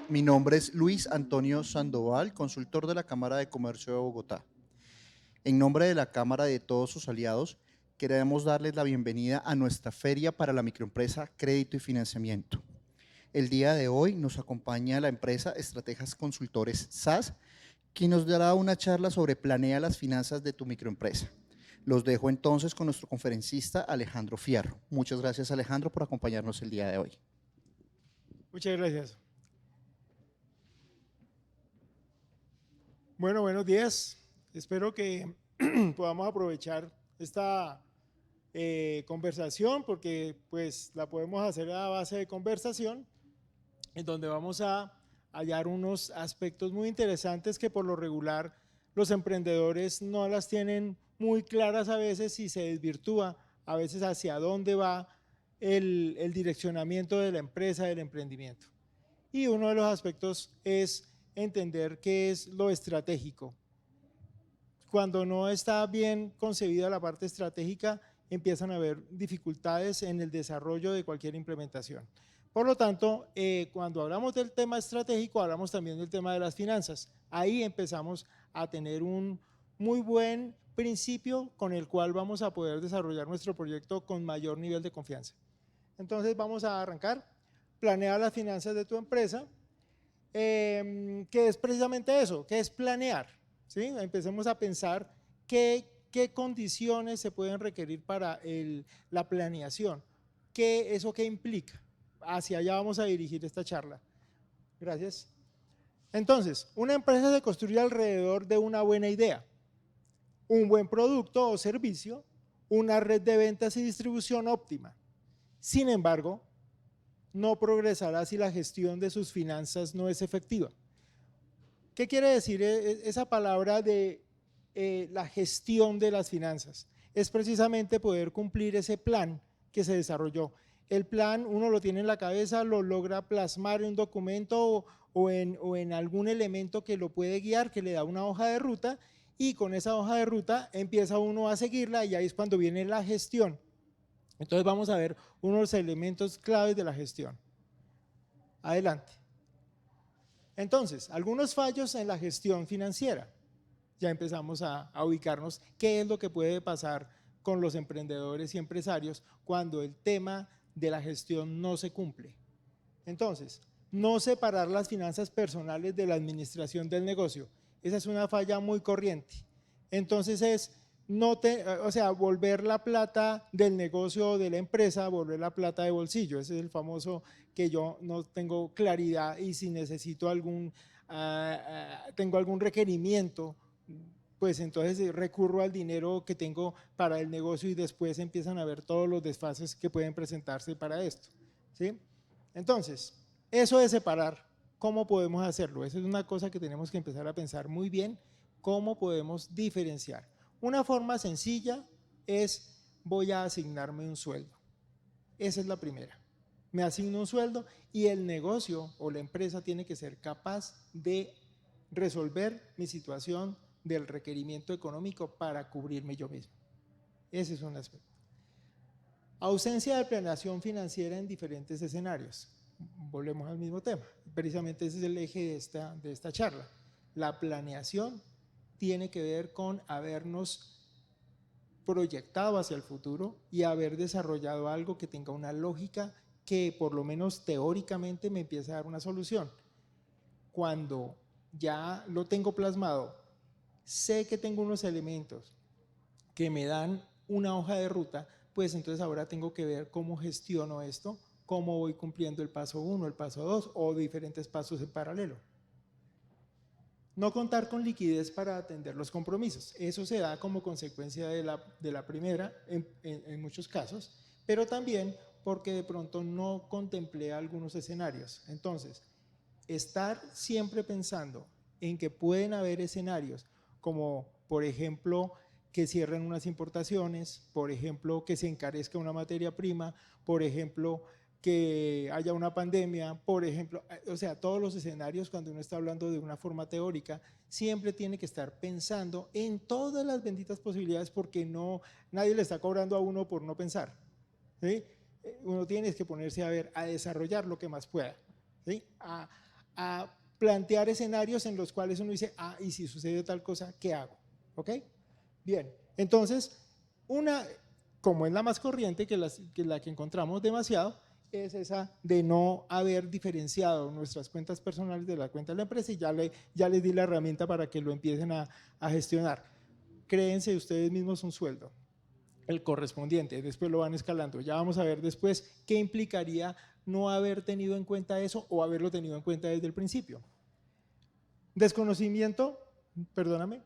Mi nombre es Luis Antonio Sandoval, consultor de la Cámara de Comercio de Bogotá. En nombre de la Cámara y de todos sus aliados, queremos darles la bienvenida a nuestra Feria para la Microempresa, Crédito y Financiamiento. El día de hoy nos acompaña la empresa Estrategas Consultores SAS, quien nos dará una charla sobre Planea las finanzas de tu microempresa. Los dejo entonces con nuestro conferencista Alejandro Fierro. Muchas gracias, Alejandro, por acompañarnos el día de hoy. Muchas gracias. Bueno, buenos días. Espero que podamos aprovechar esta conversación porque pues la podemos hacer a base de conversación en donde vamos a hallar unos aspectos muy interesantes que por lo regular los emprendedores no las tienen muy claras a veces y se desvirtúa a veces hacia dónde va el direccionamiento de la empresa, del emprendimiento. Y uno de los aspectos es entender qué es lo estratégico. Cuando no está bien concebida la parte estratégica, empiezan a haber dificultades en el desarrollo de cualquier implementación. Por lo tanto, cuando hablamos del tema estratégico, hablamos también del tema de las finanzas. Ahí empezamos a tener un muy buen principio con el cual vamos a poder desarrollar nuestro proyecto con mayor nivel de confianza. Entonces vamos a arrancar. Planea las finanzas de tu empresa, que es precisamente eso, que es planear. ¿Sí? Empecemos a pensar qué condiciones se pueden requerir para la planeación, eso qué implica. Hacia allá vamos a dirigir esta charla. Gracias. Entonces, una empresa se construye alrededor de una buena idea, un buen producto o servicio, una red de ventas y distribución óptima. Sin embargo, no progresará si la gestión de sus finanzas no es efectiva. ¿Qué quiere decir esa palabra de la gestión de las finanzas? Es precisamente poder cumplir ese plan que se desarrolló. El plan uno lo tiene en la cabeza, lo logra plasmar en un documento o en algún elemento que lo puede guiar, que le da una hoja de ruta, y con esa hoja de ruta empieza uno a seguirla y ahí es cuando viene la gestión. Entonces vamos a ver uno de los elementos claves de la gestión. Adelante. Entonces, algunos fallos en la gestión financiera. Ya empezamos a ubicarnos qué es lo que puede pasar con los emprendedores y empresarios cuando el tema de la gestión no se cumple. Entonces, no separar las finanzas personales de la administración del negocio. Esa es una falla muy corriente. Entonces volver la plata del negocio o de la empresa, volver la plata de bolsillo. Ese es el famoso que yo no tengo claridad y si necesito tengo algún requerimiento, pues entonces recurro al dinero que tengo para el negocio y después empiezan a ver todos los desfases que pueden presentarse para esto. ¿Sí? Entonces, eso de separar, ¿cómo podemos hacerlo? Esa es una cosa que tenemos que empezar a pensar muy bien, cómo podemos diferenciar. Una forma sencilla es voy a asignarme un sueldo. Esa es la primera. Me asigno un sueldo y el negocio o la empresa tiene que ser capaz de resolver mi situación del requerimiento económico para cubrirme yo mismo. Ese es un aspecto. Ausencia de planeación financiera en diferentes escenarios. Volvemos al mismo tema. Precisamente ese es el eje de esta charla. La planeación tiene que ver con habernos proyectado hacia el futuro y haber desarrollado algo que tenga una lógica que por lo menos teóricamente me empiece a dar una solución. Cuando ya lo tengo plasmado, sé que tengo unos elementos que me dan una hoja de ruta, pues entonces ahora tengo que ver cómo gestiono esto, cómo voy cumpliendo el paso 1, el paso 2 o diferentes pasos en paralelo. No contar con liquidez para atender los compromisos. Eso se da como consecuencia de la primera en muchos casos, pero también porque de pronto no contemplé algunos escenarios. Entonces, estar siempre pensando en que pueden haber escenarios como, por ejemplo, que cierren unas importaciones, por ejemplo, que se encarezca una materia prima, por ejemplo, que haya una pandemia, por ejemplo, o sea, todos los escenarios cuando uno está hablando de una forma teórica, siempre tiene que estar pensando en todas las benditas posibilidades porque nadie le está cobrando a uno por no pensar. ¿Sí? Uno tiene que ponerse a desarrollar lo que más pueda, ¿sí? a plantear escenarios en los cuales uno dice, ah, y si sucede tal cosa, ¿qué hago? ¿Ok? Bien, entonces, como es la más corriente, que la que encontramos demasiado, es esa de no haber diferenciado nuestras cuentas personales de la cuenta de la empresa, y ya les di la herramienta para que lo empiecen a gestionar. Créense ustedes mismos un sueldo, el correspondiente, después lo van escalando. Ya vamos a ver después qué implicaría no haber tenido en cuenta eso o haberlo tenido en cuenta desde el principio. Desconocimiento, perdóname,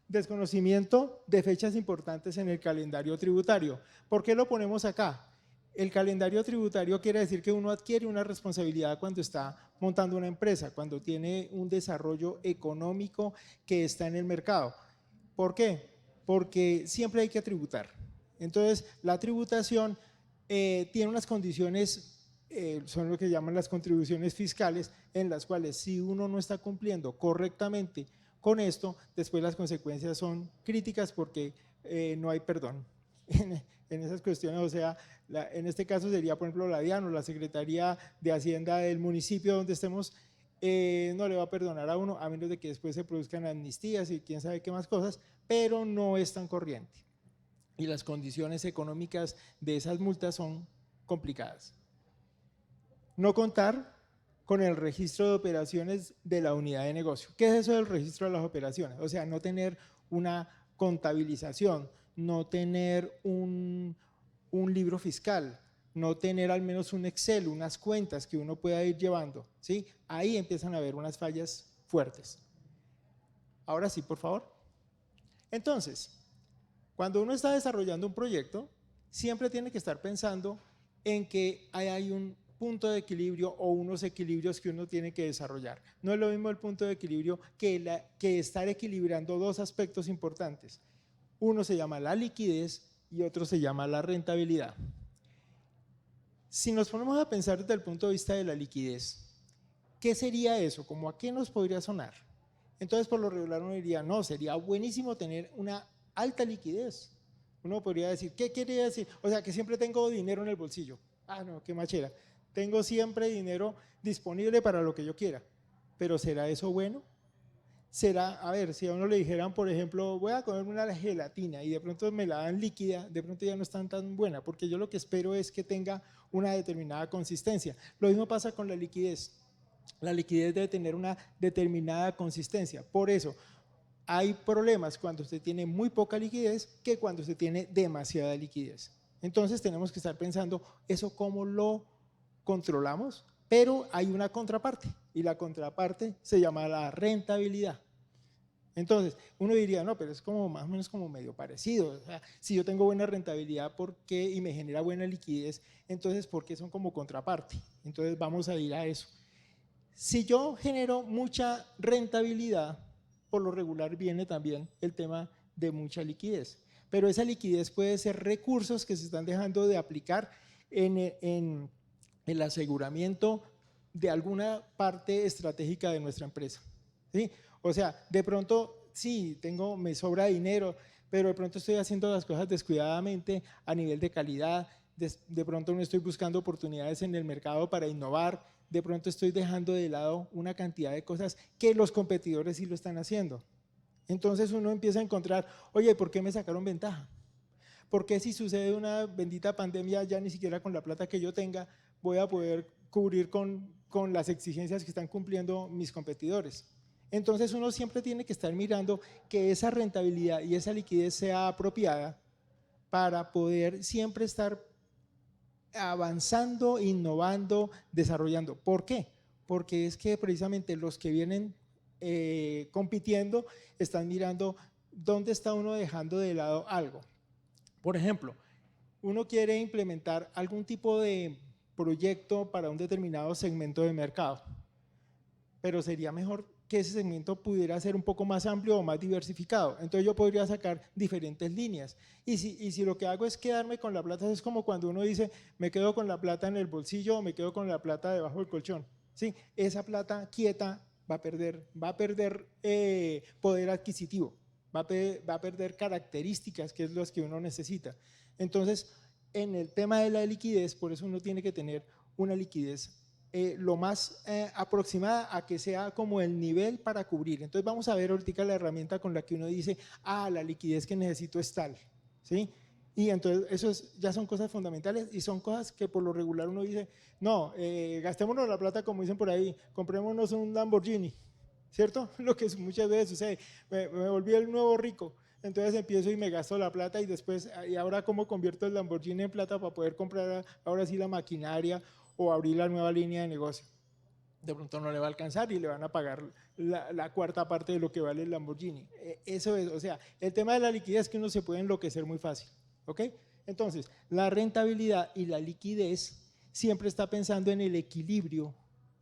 desconocimiento de fechas importantes en el calendario tributario. ¿Por qué lo ponemos acá? El calendario tributario quiere decir que uno adquiere una responsabilidad cuando está montando una empresa, cuando tiene un desarrollo económico que está en el mercado. ¿Por qué? Porque siempre hay que tributar. Entonces, la tributación tiene unas condiciones, son lo que llaman las contribuciones fiscales, en las cuales si uno no está cumpliendo correctamente con esto, después las consecuencias son críticas porque no hay perdón en esas cuestiones. O sea, en este caso sería, por ejemplo, la DIAN o la Secretaría de Hacienda del municipio donde estemos, no le va a perdonar a uno, a menos de que después se produzcan amnistías y quién sabe qué más cosas, pero no es tan corriente. Y las condiciones económicas de esas multas son complicadas. No contar con el registro de operaciones de la unidad de negocio. ¿Qué es eso del registro de las operaciones? O sea, no tener una contabilización, no tener un libro fiscal, no tener al menos un Excel, unas cuentas que uno pueda ir llevando, ¿sí? Ahí empiezan a haber unas fallas fuertes. Ahora sí, por favor. Entonces, cuando uno está desarrollando un proyecto, siempre tiene que estar pensando en que hay un punto de equilibrio o unos equilibrios que uno tiene que desarrollar. No es lo mismo el punto de equilibrio que estar equilibrando dos aspectos importantes. Uno se llama la liquidez y otro se llama la rentabilidad. Si nos ponemos a pensar desde el punto de vista de la liquidez, ¿qué sería eso? ¿Cómo a qué nos podría sonar? Entonces, por lo regular uno diría, no, sería buenísimo tener una alta liquidez. Uno podría decir, ¿qué quiere decir? O sea, que siempre tengo dinero en el bolsillo. Ah, no, qué machera. Tengo siempre dinero disponible para lo que yo quiera. Pero ¿será eso bueno? Será, a ver, si a uno le dijeran, por ejemplo, voy a comerme una gelatina y de pronto me la dan líquida, de pronto ya no es tan buena, porque yo lo que espero es que tenga una determinada consistencia. Lo mismo pasa con la liquidez. La liquidez debe tener una determinada consistencia. Por eso, hay problemas cuando usted tiene muy poca liquidez que cuando usted tiene demasiada liquidez. Entonces tenemos que estar pensando eso cómo lo controlamos, pero hay una contraparte y la contraparte se llama la rentabilidad. Entonces uno diría, no, pero es como más o menos como medio parecido. O sea, si yo tengo buena rentabilidad y me genera buena liquidez, entonces ¿por qué son como contraparte? Entonces vamos a ir a eso. Si yo genero mucha rentabilidad, por lo regular viene también el tema de mucha liquidez, pero esa liquidez puede ser recursos que se están dejando de aplicar en el aseguramiento de alguna parte estratégica de nuestra empresa, ¿sí? O sea, de pronto sí, me sobra dinero, pero de pronto estoy haciendo las cosas descuidadamente a nivel de calidad, de pronto no estoy buscando oportunidades en el mercado para innovar, de pronto estoy dejando de lado una cantidad de cosas que los competidores sí lo están haciendo. Entonces uno empieza a encontrar, oye, ¿por qué me sacaron ventaja? ¿Por qué si sucede una bendita pandemia ya ni siquiera con la plata que yo tenga voy a poder cubrir con las exigencias que están cumpliendo mis competidores? Entonces uno siempre tiene que estar mirando que esa rentabilidad y esa liquidez sea apropiada para poder siempre estar avanzando, innovando, desarrollando. ¿Por qué? Porque es que precisamente los que vienen compitiendo están mirando dónde está uno dejando de lado algo. Por ejemplo, uno quiere implementar algún tipo de proyecto para un determinado segmento de mercado, pero sería mejor que ese segmento pudiera ser un poco más amplio o más diversificado. Entonces yo podría sacar diferentes líneas. Y si lo que hago es quedarme con la plata, es como cuando uno dice, me quedo con la plata en el bolsillo o me quedo con la plata debajo del colchón. ¿Sí? Esa plata quieta va a perder poder adquisitivo, va a perder características, que es las que uno necesita. Entonces, en el tema de la liquidez, por eso uno tiene que tener una liquidez lo más aproximada a que sea como el nivel para cubrir. Entonces vamos a ver ahorita la herramienta con la que uno dice, la liquidez que necesito es tal, ¿sí? Y entonces eso ya son cosas fundamentales y son cosas que por lo regular uno dice, no, gastémonos la plata como dicen por ahí, comprémonos un Lamborghini, ¿cierto? Lo que muchas veces sucede, me volví el nuevo rico. Entonces empiezo y me gasto la plata y después, ¿y ahora cómo convierto el Lamborghini en plata para poder comprar ahora sí la maquinaria o abrir la nueva línea de negocio? De pronto no le va a alcanzar y le van a pagar la cuarta parte de lo que vale el Lamborghini. Eso es, o sea, el tema de la liquidez es que uno se puede enloquecer muy fácil, ¿ok? Entonces, la rentabilidad y la liquidez siempre está pensando en el equilibrio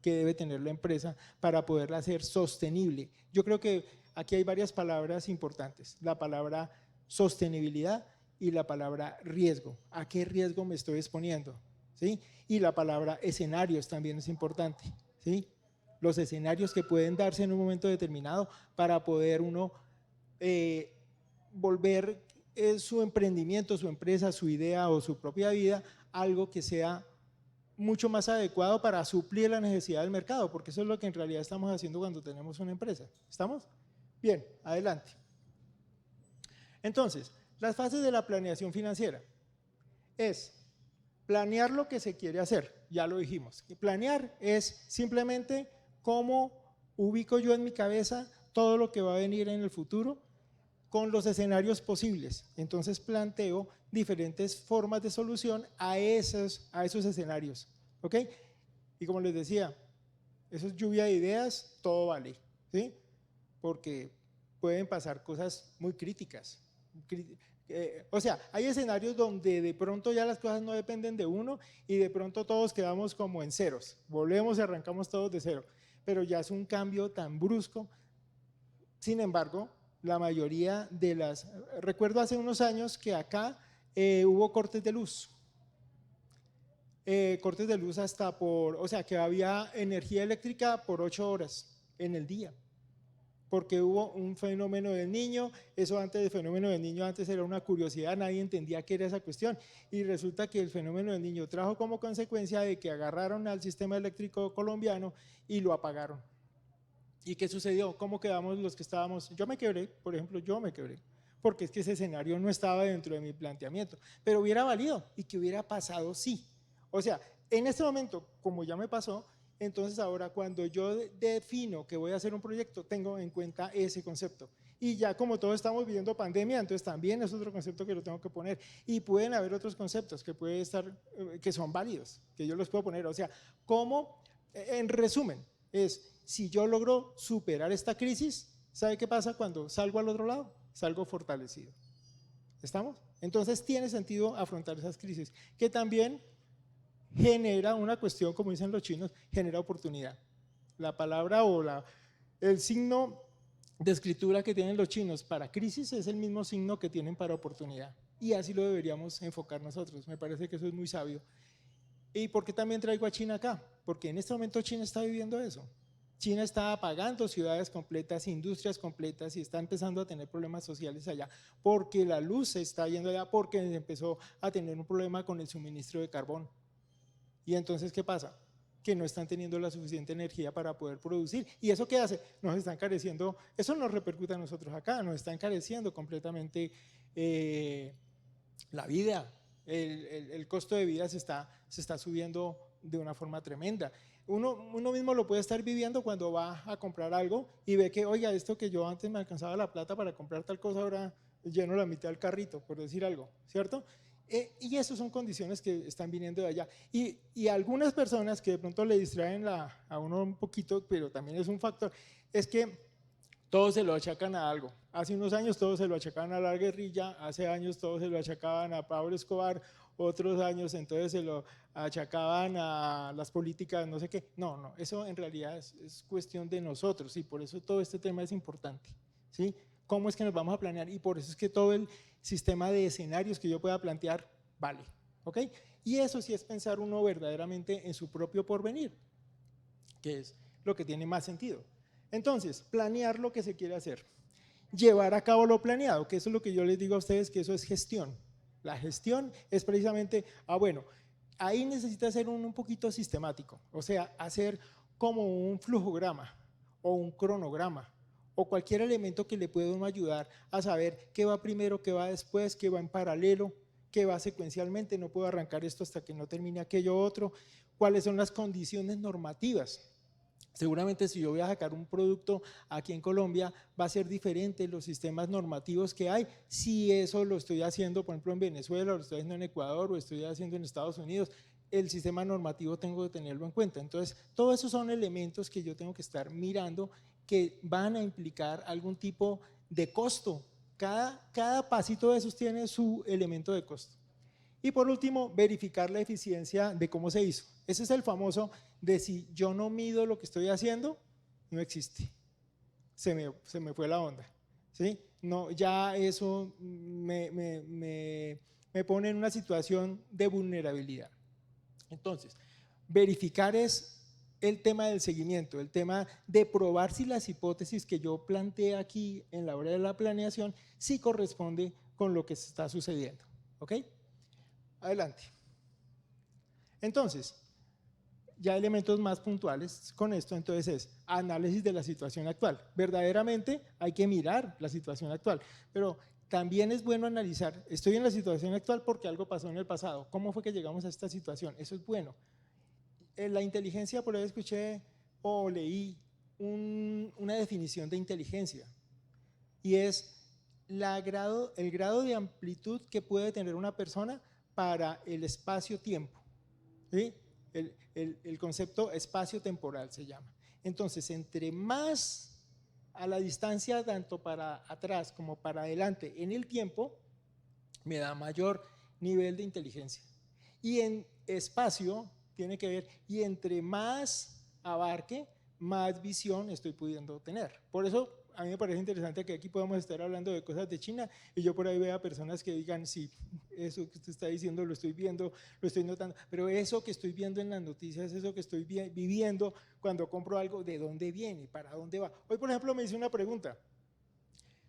que debe tener la empresa para poderla hacer sostenible. Yo creo que aquí hay varias palabras importantes, la palabra sostenibilidad y la palabra riesgo. ¿A qué riesgo me estoy exponiendo? ¿Sí? Y la palabra escenarios también es importante, ¿sí? Los escenarios que pueden darse en un momento determinado para poder uno volver su emprendimiento, su empresa, su idea o su propia vida algo que sea mucho más adecuado para suplir la necesidad del mercado, porque eso es lo que en realidad estamos haciendo cuando tenemos una empresa. ¿Estamos? Bien, adelante. Entonces, las fases de la planeación financiera es planear lo que se quiere hacer, ya lo dijimos. Y planear es simplemente cómo ubico yo en mi cabeza todo lo que va a venir en el futuro con los escenarios posibles. Entonces planteo diferentes formas de solución a esos escenarios, ¿ok? Y como les decía, eso es lluvia de ideas, todo vale, ¿sí? Porque pueden pasar cosas muy críticas. O sea, hay escenarios donde de pronto ya las cosas no dependen de uno y de pronto todos quedamos como en ceros, volvemos y arrancamos todos de cero, pero ya es un cambio tan brusco. Sin embargo, la mayoría de las… Recuerdo hace unos años que acá hubo cortes de luz. Cortes de luz hasta o sea, que había energía eléctrica por 8 horas en el día, porque hubo un fenómeno del niño. Eso antes del fenómeno del niño, antes era una curiosidad, nadie entendía qué era esa cuestión, y resulta que el fenómeno del niño trajo como consecuencia de que agarraron al sistema eléctrico colombiano y lo apagaron. ¿Y qué sucedió? ¿Cómo quedamos los que estábamos? Yo me quebré, por ejemplo, yo me quebré, porque es que ese escenario no estaba dentro de mi planteamiento, pero hubiera valido. ¿Y qué hubiera pasado? Sí. O sea, en este momento, como ya me pasó, entonces ahora cuando yo defino que voy a hacer un proyecto, tengo en cuenta ese concepto. Y ya como todos estamos viviendo pandemia, entonces también es otro concepto que lo tengo que poner. Y pueden haber otros conceptos que pueden estar, que son válidos, que yo los puedo poner. O sea, ¿cómo? En resumen, es… Si yo logro superar esta crisis, ¿sabe qué pasa cuando salgo al otro lado? Salgo fortalecido. ¿Estamos? Entonces tiene sentido afrontar esas crisis, que también genera una cuestión, como dicen los chinos, genera oportunidad. La palabra o el signo de escritura que tienen los chinos para crisis es el mismo signo que tienen para oportunidad. Y así lo deberíamos enfocar nosotros. Me parece que eso es muy sabio. ¿Y por qué también traigo a China acá? Porque en este momento China está viviendo eso. China está apagando ciudades completas, industrias completas, y está empezando a tener problemas sociales allá, porque la luz se está yendo allá, porque empezó a tener un problema con el suministro de carbón. Y entonces, ¿qué pasa? Que no están teniendo la suficiente energía para poder producir. ¿Y eso qué hace? Nos está encareciendo, eso nos repercute a nosotros acá, nos está encareciendo completamente la vida. El costo de vida se está subiendo de una forma tremenda. Uno mismo lo puede estar viviendo cuando va a comprar algo y ve que, oiga, esto que yo antes me alcanzaba la plata para comprar tal cosa, ahora lleno la mitad del carrito, por decir algo, ¿cierto? Y esas son condiciones que están viniendo de allá. Y algunas personas que de pronto le distraen a uno un poquito, pero también es un factor, es que todos se lo achacan a algo. Hace unos años todos se lo achacaban a la guerrilla, hace años todos se lo achacaban a Pablo Escobar, otros años entonces se lo achacaban a las políticas, no sé qué. No, eso en realidad es cuestión de nosotros, y por eso todo este tema es importante, ¿sí? ¿Cómo es que nos vamos a planear? Y por eso es que todo el sistema de escenarios que yo pueda plantear vale, ¿ok? Y eso sí es pensar uno verdaderamente en su propio porvenir, que es lo que tiene más sentido. Entonces, planear lo que se quiere hacer, llevar a cabo lo planeado, que eso es lo que yo les digo a ustedes, que eso es gestión. La gestión es precisamente, bueno, ahí necesita ser un poquito sistemático, o sea, hacer como un flujograma o un cronograma o cualquier elemento que le pueda uno ayudar a saber qué va primero, qué va después, qué va en paralelo, qué va secuencialmente, no puedo arrancar esto hasta que no termine aquello otro, cuáles son las condiciones normativas. Seguramente si yo voy a sacar un producto aquí en Colombia va a ser diferente los sistemas normativos que hay, si eso lo estoy haciendo por ejemplo en Venezuela, o lo estoy haciendo en Ecuador, o estoy haciendo en Estados Unidos, el sistema normativo tengo que tenerlo en cuenta. Entonces, todos esos son elementos que yo tengo que estar mirando que van a implicar algún tipo de costo. Cada pasito de esos tiene su elemento de costo. Y por último, verificar la eficiencia de cómo se hizo. Ese es el famoso de si yo no mido lo que estoy haciendo, no existe. Se me fue la onda. ¿Sí? No, ya eso me pone en una situación de vulnerabilidad. Entonces, verificar es el tema del seguimiento, el tema de probar si las hipótesis que yo planteé aquí en la hora de la planeación sí corresponde con lo que está sucediendo. ¿Ok? Adelante. Entonces, ya elementos más puntuales con esto, entonces es análisis de la situación actual. Verdaderamente hay que mirar la situación actual, pero también es bueno analizar, estoy en la situación actual porque algo pasó en el pasado, ¿cómo fue que llegamos a esta situación? Eso es bueno. En la inteligencia, por ahí escuché o leí una definición de inteligencia y es el grado de amplitud que puede tener una persona para el espacio-tiempo, ¿sí? El concepto espacio-temporal se llama. Entonces, entre más a la distancia, tanto para atrás como para adelante en el tiempo, me da mayor nivel de inteligencia. Y en espacio tiene que ver, y entre más abarque, más visión estoy pudiendo tener. Por eso a mí me parece interesante que aquí podamos estar hablando de cosas de China y yo por ahí vea personas que digan, sí, eso que usted está diciendo lo estoy viendo, lo estoy notando, pero eso que estoy viendo en las noticias, eso que estoy viviendo cuando compro algo, ¿de dónde viene? ¿Para dónde va? Hoy, por ejemplo, me hice una pregunta,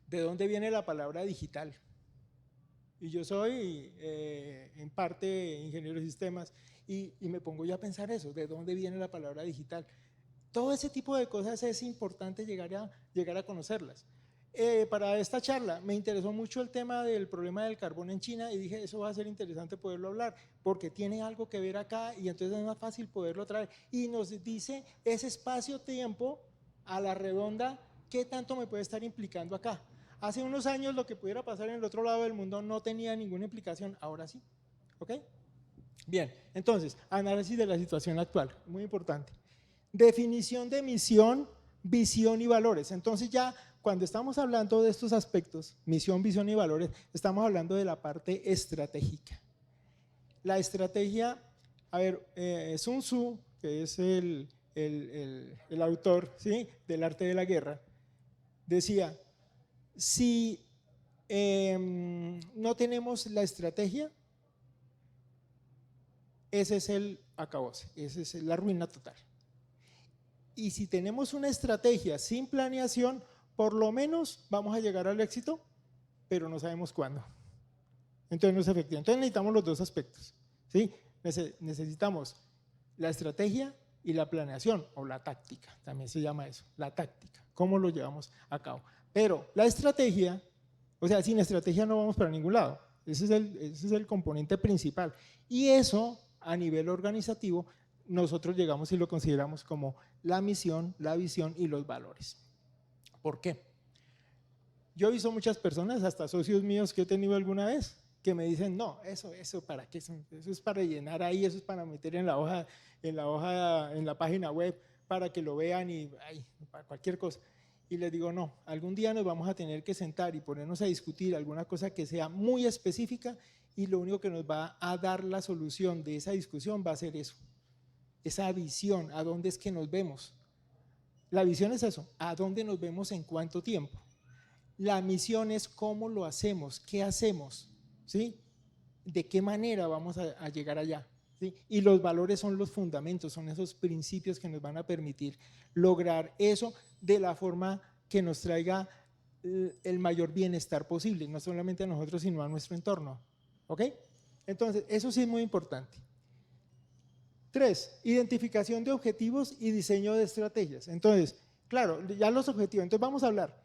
¿de dónde viene la palabra digital? Y yo soy en parte ingeniero de sistemas y me pongo yo a pensar eso, ¿de dónde viene la palabra digital? Todo ese tipo de cosas es importante llegar a conocerlas. Para esta charla me interesó mucho el tema del problema del carbón en China y dije, eso va a ser interesante poderlo hablar, porque tiene algo que ver acá y entonces es más fácil poderlo traer. Y nos dice ese espacio-tiempo a la redonda, ¿qué tanto me puede estar implicando acá? Hace unos años lo que pudiera pasar en el otro lado del mundo no tenía ninguna implicación, ahora sí. ¿Ok? Bien, entonces, análisis de la situación actual, muy importante. Definición de misión, visión y valores. Entonces ya cuando estamos hablando de estos aspectos, misión, visión y valores, estamos hablando de la parte estratégica. La estrategia, a ver, Sun Tzu, que es el autor, ¿sí?, del arte de la guerra, decía, si no tenemos la estrategia, ese es el acabose, esa es la ruina total. Y si tenemos una estrategia sin planeación, por lo menos vamos a llegar al éxito, pero no sabemos cuándo. Entonces no es efectivo. Entonces necesitamos los dos aspectos, ¿sí? Necesitamos la estrategia y la planeación, o la táctica, también se llama eso, la táctica, cómo lo llevamos a cabo. Pero la estrategia, o sea, sin estrategia no vamos para ningún lado, ese es el componente principal. Y eso, a nivel organizativo, nosotros llegamos y lo consideramos como la misión, la visión y los valores. ¿Por qué? Yo he visto muchas personas, hasta socios míos que he tenido alguna vez, que me dicen, no, eso ¿para qué? Eso es para llenar ahí, eso es para meter en la página web, para que lo vean y para cualquier cosa. Y les digo, no, algún día nos vamos a tener que sentar y ponernos a discutir alguna cosa que sea muy específica y lo único que nos va a dar la solución de esa discusión va a ser eso, esa visión, a dónde es que nos vemos. La visión es eso, a dónde nos vemos en cuánto tiempo. La misión es cómo lo hacemos, qué hacemos, ¿sí? De qué manera vamos a llegar allá, ¿sí? Y los valores son los fundamentos, son esos principios que nos van a permitir lograr eso de la forma que nos traiga el mayor bienestar posible, no solamente a nosotros, sino a nuestro entorno, ¿ok? Entonces, eso sí es muy importante. 3, identificación de objetivos y diseño de estrategias. Entonces, claro, ya los objetivos. Entonces vamos a hablar.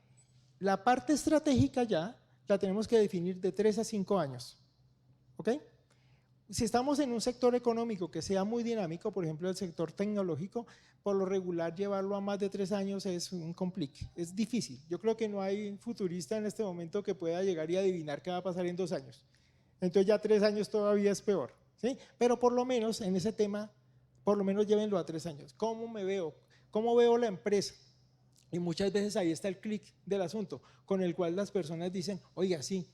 La parte estratégica ya la tenemos que definir de 3 a 5 años. ¿Ok? Si estamos en un sector económico que sea muy dinámico, por ejemplo el sector tecnológico, por lo regular llevarlo a más de 3 años es un complique, es difícil. Yo creo que no hay futurista en este momento que pueda llegar y adivinar qué va a pasar en 2 años. Entonces ya 3 años todavía es peor, ¿sí? Pero por lo menos en ese tema, por lo menos llévenlo a 3 años. ¿Cómo me veo? ¿Cómo veo la empresa? Y muchas veces ahí está el clic del asunto, con el cual las personas dicen, oiga, sí,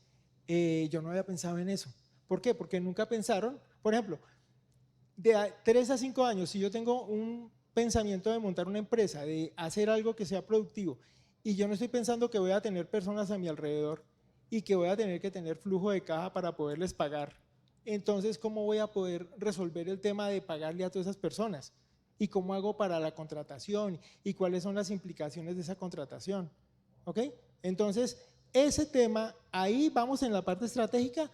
yo no había pensado en eso. ¿Por qué? Porque nunca pensaron, por ejemplo, de 3 a 5 años, si yo tengo un pensamiento de montar una empresa, de hacer algo que sea productivo, y yo no estoy pensando que voy a tener personas a mi alrededor y que voy a tener que tener flujo de caja para poderles pagar, entonces, ¿cómo voy a poder resolver el tema de pagarle a todas esas personas? ¿Y cómo hago para la contratación? ¿Y cuáles son las implicaciones de esa contratación? ¿Ok? Entonces, ese tema, ahí vamos en la parte estratégica,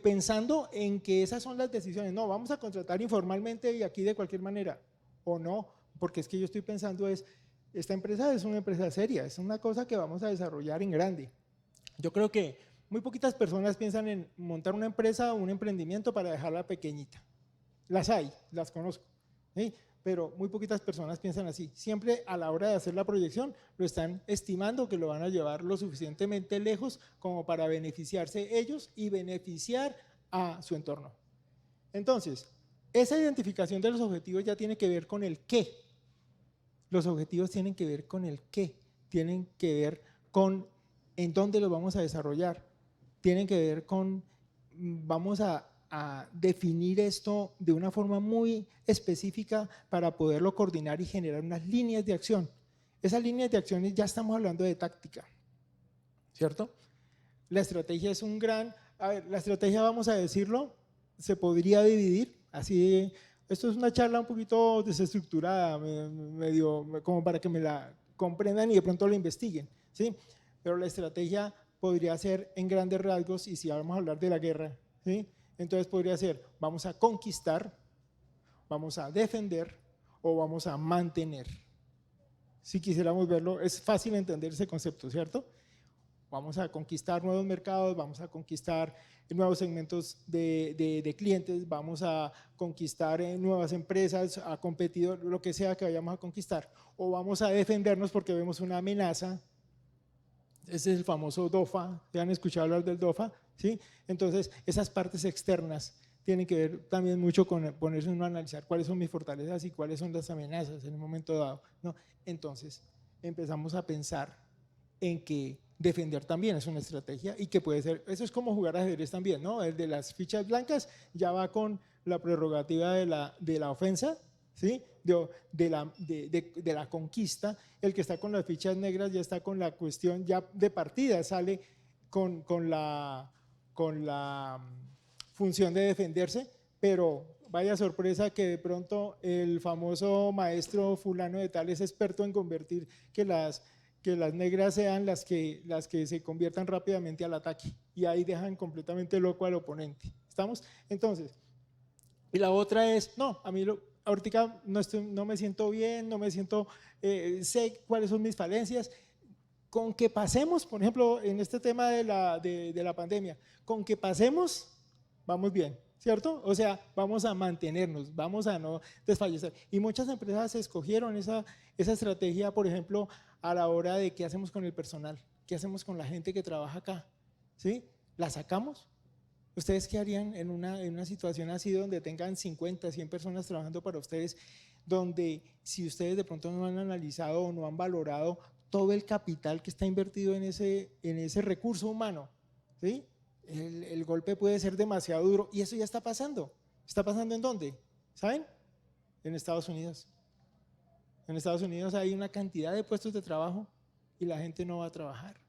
pensando en que esas son las decisiones. No, vamos a contratar informalmente y aquí de cualquier manera, o no, porque es que yo estoy pensando esta empresa es una empresa seria, es una cosa que vamos a desarrollar en grande. Yo creo que muy poquitas personas piensan en montar una empresa o un emprendimiento para dejarla pequeñita. Las hay, las conozco, ¿sí? Pero muy poquitas personas piensan así. Siempre a la hora de hacer la proyección lo están estimando que lo van a llevar lo suficientemente lejos como para beneficiarse ellos y beneficiar a su entorno. Entonces, esa identificación de los objetivos ya tiene que ver con el qué. Los objetivos tienen que ver con el qué, tienen que ver con en dónde los vamos a desarrollar, tienen que ver con, vamos a definir esto de una forma muy específica para poderlo coordinar y generar unas líneas de acción. Esas líneas de acciones ya estamos hablando de táctica, ¿cierto? La estrategia es un gran, a ver, la estrategia, vamos a decirlo, se podría dividir, así, esto es una charla un poquito desestructurada, medio, como para que me la comprendan y de pronto la investiguen, ¿sí? Pero la estrategia podría ser en grandes rasgos, y si vamos a hablar de la guerra, ¿sí? Entonces podría ser, vamos a conquistar, vamos a defender o vamos a mantener. Si quisiéramos verlo, es fácil entender ese concepto, ¿cierto? Vamos a conquistar nuevos mercados, vamos a conquistar nuevos segmentos de clientes, vamos a conquistar nuevas empresas, a competidores, lo que sea que vayamos a conquistar. O vamos a defendernos porque vemos una amenaza. Ese es el famoso DOFA, ¿ya han escuchado hablar del DOFA? ¿Sí? Entonces, esas partes externas tienen que ver también mucho con ponerse uno a analizar cuáles son mis fortalezas y cuáles son las amenazas en un momento dado, ¿no? Entonces, empezamos a pensar en que defender también es una estrategia y que puede ser, eso es como jugar ajedrez también, ¿no? El de las fichas blancas ya va con la prerrogativa de la ofensa, ¿sí? De la conquista. El que está con las fichas negras ya está con la cuestión ya de partida, sale con la función de defenderse, pero vaya sorpresa que de pronto el famoso maestro fulano de tal es experto en convertir que las negras sean las que se conviertan rápidamente al ataque y ahí dejan completamente loco al oponente. ¿Estamos? Entonces, y la otra es, no, a mí ahorita no me siento bien, no me siento, sé cuáles son mis falencias. Con que pasemos, por ejemplo, en este tema de la pandemia, con que pasemos, vamos bien, ¿cierto? O sea, vamos a mantenernos, vamos a no desfallecer. Y muchas empresas escogieron esa estrategia, por ejemplo, a la hora de qué hacemos con el personal, qué hacemos con la gente que trabaja acá, ¿sí? ¿La sacamos? ¿Ustedes qué harían en una situación así donde tengan 50, 100 personas trabajando para ustedes, donde si ustedes de pronto no han analizado o no han valorado todo el capital que está invertido en ese recurso humano, ¿sí? El golpe puede ser demasiado duro y eso ya está pasando. ¿Está pasando en dónde? ¿Saben? En Estados Unidos. En Estados Unidos hay una cantidad de puestos de trabajo y la gente no va a trabajar.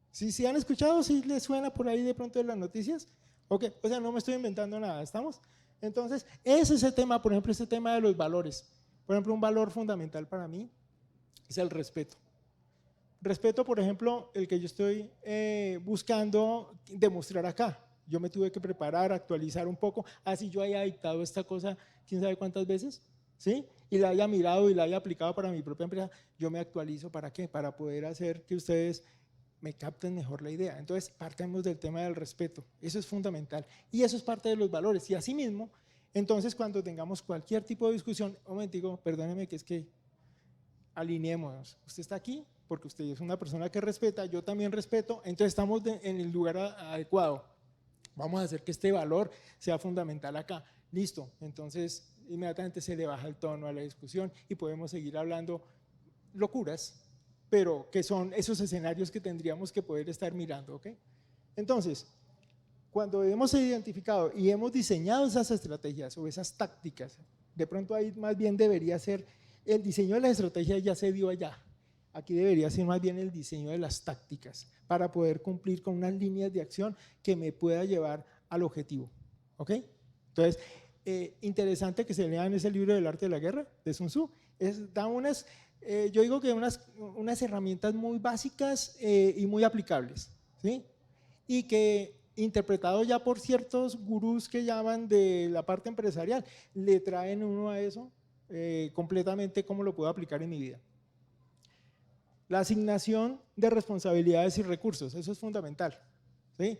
¿Sí han escuchado? ¿Sí les suena por ahí de pronto en las noticias? Ok, o sea, no me estoy inventando nada, ¿estamos? Entonces, ese es el tema, por ejemplo, ese tema de los valores. Por ejemplo, un valor fundamental para mí es el respeto. Respeto, por ejemplo, el que yo estoy buscando demostrar acá. Yo me tuve que preparar, actualizar un poco, así yo haya dictado esta cosa quién sabe cuántas veces, ¿sí? Y la haya mirado y la haya aplicado para mi propia empresa, yo me actualizo, ¿para qué? Para poder hacer que ustedes me capten mejor la idea. Entonces, partamos del tema del respeto, eso es fundamental y eso es parte de los valores. Y asimismo, entonces cuando tengamos cualquier tipo de discusión, un momentico, perdóneme que es que alineémonos, usted está aquí porque usted es una persona que respeta, yo también respeto, entonces estamos en el lugar adecuado. Vamos a hacer que este valor sea fundamental acá. Listo, entonces inmediatamente se le baja el tono a la discusión y podemos seguir hablando locuras, pero que son esos escenarios que tendríamos que poder estar mirando, ¿ok? Entonces, cuando hemos identificado y hemos diseñado esas estrategias o esas tácticas, de pronto ahí más bien debería ser, el diseño de las estrategias ya se dio allá, aquí debería ser más bien el diseño de las tácticas para poder cumplir con unas líneas de acción que me pueda llevar al objetivo, ¿ok? Entonces, interesante que se lean ese libro del arte de la guerra de Sun Tzu, da unas, yo digo que unas herramientas muy básicas y muy aplicables, ¿sí? Y que interpretado ya por ciertos gurús que llaman de la parte empresarial, le traen uno a eso completamente cómo lo puedo aplicar en mi vida. La asignación de responsabilidades y recursos, eso es fundamental, ¿sí?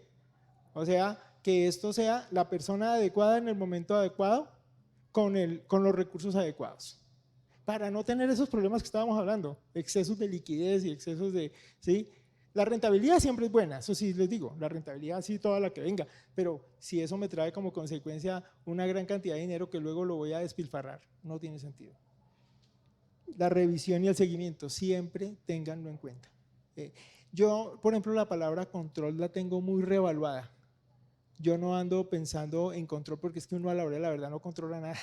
O sea, que esto sea la persona adecuada en el momento adecuado con los recursos adecuados, para no tener esos problemas que estábamos hablando, excesos de liquidez y excesos de, ¿sí? La rentabilidad siempre es buena, eso sí les digo, la rentabilidad sí toda la que venga, pero si eso me trae como consecuencia una gran cantidad de dinero que luego lo voy a despilfarrar, no tiene sentido. La revisión y el seguimiento, siempre ténganlo en cuenta. Yo, por ejemplo, la palabra control la tengo muy revaluada. Yo no ando pensando en control porque es que uno a la hora de la verdad no controla nada.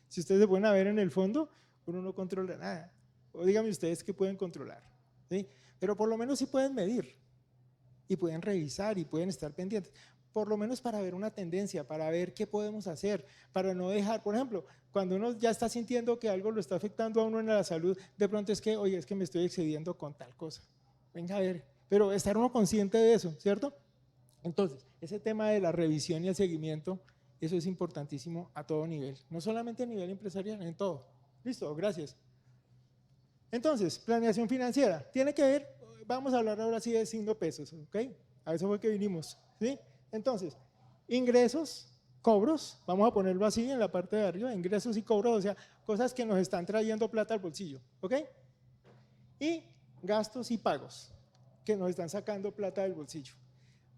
Si ustedes se pueden ver en el fondo, uno no controla nada. O díganme ustedes qué pueden controlar, ¿sí? Pero por lo menos sí pueden medir y pueden revisar y pueden estar pendientes, por lo menos para ver una tendencia, para ver qué podemos hacer, para no dejar, por ejemplo, cuando uno ya está sintiendo que algo lo está afectando a uno en la salud, de pronto es que, oye, es que me estoy excediendo con tal cosa, venga a ver, pero estar uno consciente de eso, ¿cierto? Entonces, ese tema de la revisión y el seguimiento, eso es importantísimo a todo nivel, no solamente a nivel empresarial, en todo. Listo, gracias. Entonces, planeación financiera, tiene que ver, vamos a hablar ahora sí de signo pesos, ¿ok? A eso fue que vinimos, ¿sí? Entonces, ingresos, cobros, vamos a ponerlo así en la parte de arriba, ingresos y cobros, o sea, cosas que nos están trayendo plata al bolsillo, ¿ok? Y gastos y pagos, que nos están sacando plata del bolsillo.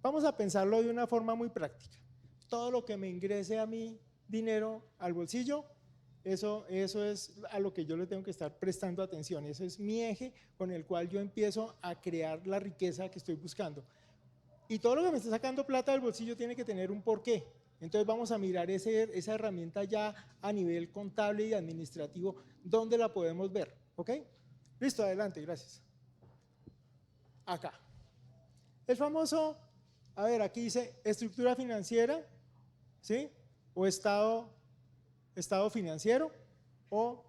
Vamos a pensarlo de una forma muy práctica. Todo lo que me ingrese a mí dinero al bolsillo, eso es a lo que yo le tengo que estar prestando atención. Ese es mi eje con el cual yo empiezo a crear la riqueza que estoy buscando. Y todo lo que me está sacando plata del bolsillo tiene que tener un porqué. Entonces vamos a mirar esa herramienta ya a nivel contable y administrativo, ¿dónde la podemos ver? ¿Ok? Listo, adelante, gracias. Acá. El famoso, a ver, aquí dice estructura financiera, ¿sí? O estado financiero, o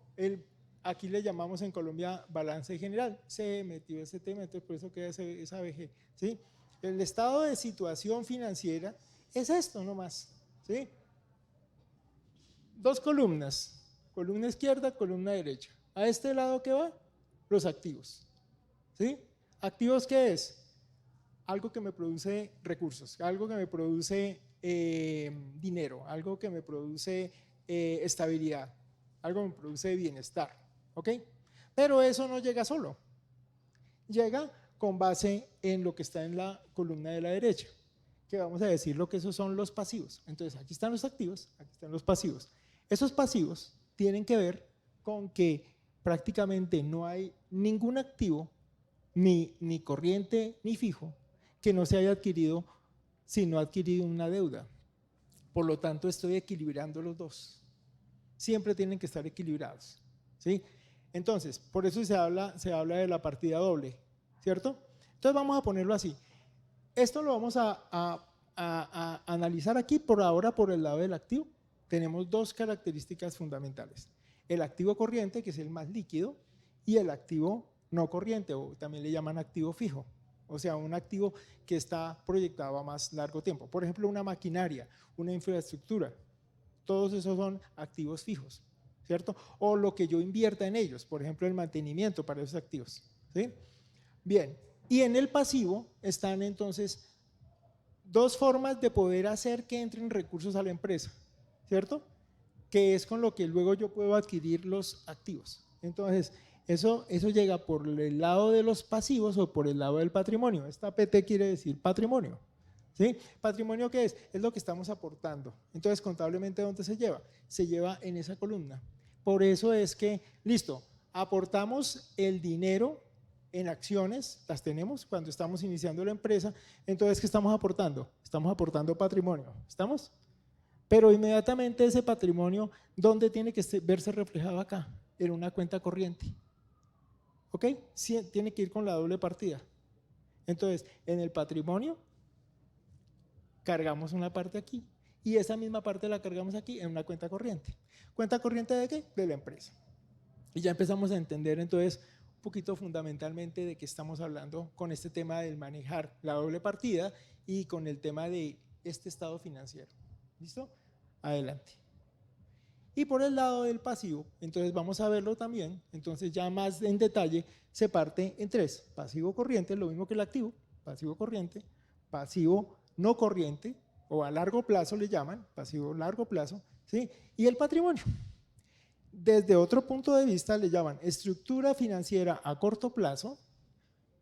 aquí le llamamos en Colombia balance general. Se metió ese tema, entonces por eso queda esa VG, ¿sí? El estado de situación financiera es esto nomás, ¿sí? Dos columnas, columna izquierda, columna derecha. A este lado, ¿qué va? Los activos, ¿sí? ¿Activos qué es? Algo que me produce recursos, algo que me produce dinero, algo que me produce estabilidad, algo que me produce bienestar, ¿ok? Pero eso no llega solo, llega con base en lo que está en la columna de la derecha, que vamos a decir lo que esos son los pasivos. Entonces aquí están los activos, aquí están los pasivos. Esos pasivos tienen que ver con que prácticamente no hay ningún activo, ni corriente ni fijo, que no se haya adquirido si no ha adquirido una deuda. Por lo tanto, estoy equilibrando los dos. Siempre tienen que estar equilibrados, ¿sí? Entonces, por eso se habla de la partida doble, ¿cierto? Entonces vamos a ponerlo así. Esto lo vamos a analizar aquí por ahora por el lado del activo. Tenemos dos características fundamentales. El activo corriente, que es el más líquido, y el activo no corriente, o también le llaman activo fijo, o sea, un activo que está proyectado a más largo tiempo. Por ejemplo, una maquinaria, una infraestructura, todos esos son activos fijos, ¿cierto? O lo que yo invierta en ellos, por ejemplo, el mantenimiento para esos activos, ¿sí? Bien, y en el pasivo están entonces dos formas de poder hacer que entren recursos a la empresa, ¿cierto? Que es con lo que luego yo puedo adquirir los activos. Entonces, eso llega por el lado de los pasivos o por el lado del patrimonio. Esta PT quiere decir patrimonio, ¿sí? ¿Patrimonio qué es? Es lo que estamos aportando. Entonces, contablemente, ¿dónde se lleva? Se lleva en esa columna. Por eso es que, listo, aportamos el dinero en acciones, las tenemos cuando estamos iniciando la empresa. Entonces, ¿qué estamos aportando? Estamos aportando patrimonio, ¿estamos? Pero inmediatamente ese patrimonio, ¿dónde tiene que verse reflejado acá? En una cuenta corriente, ¿ok? Sí, tiene que ir con la doble partida. Entonces, en el patrimonio, cargamos una parte aquí y esa misma parte la cargamos aquí en una cuenta corriente. ¿Cuenta corriente de qué? De la empresa. Y ya empezamos a entender entonces un poquito fundamentalmente de qué estamos hablando con este tema del manejar la doble partida y con el tema de este estado financiero. ¿Listo? Adelante. Y por el lado del pasivo, entonces vamos a verlo también, entonces ya más en detalle se parte en tres: pasivo corriente, lo mismo que el activo, pasivo corriente, pasivo no corriente, o a largo plazo le llaman, pasivo largo plazo, ¿sí? Y el patrimonio. Desde otro punto de vista le llaman estructura financiera a corto plazo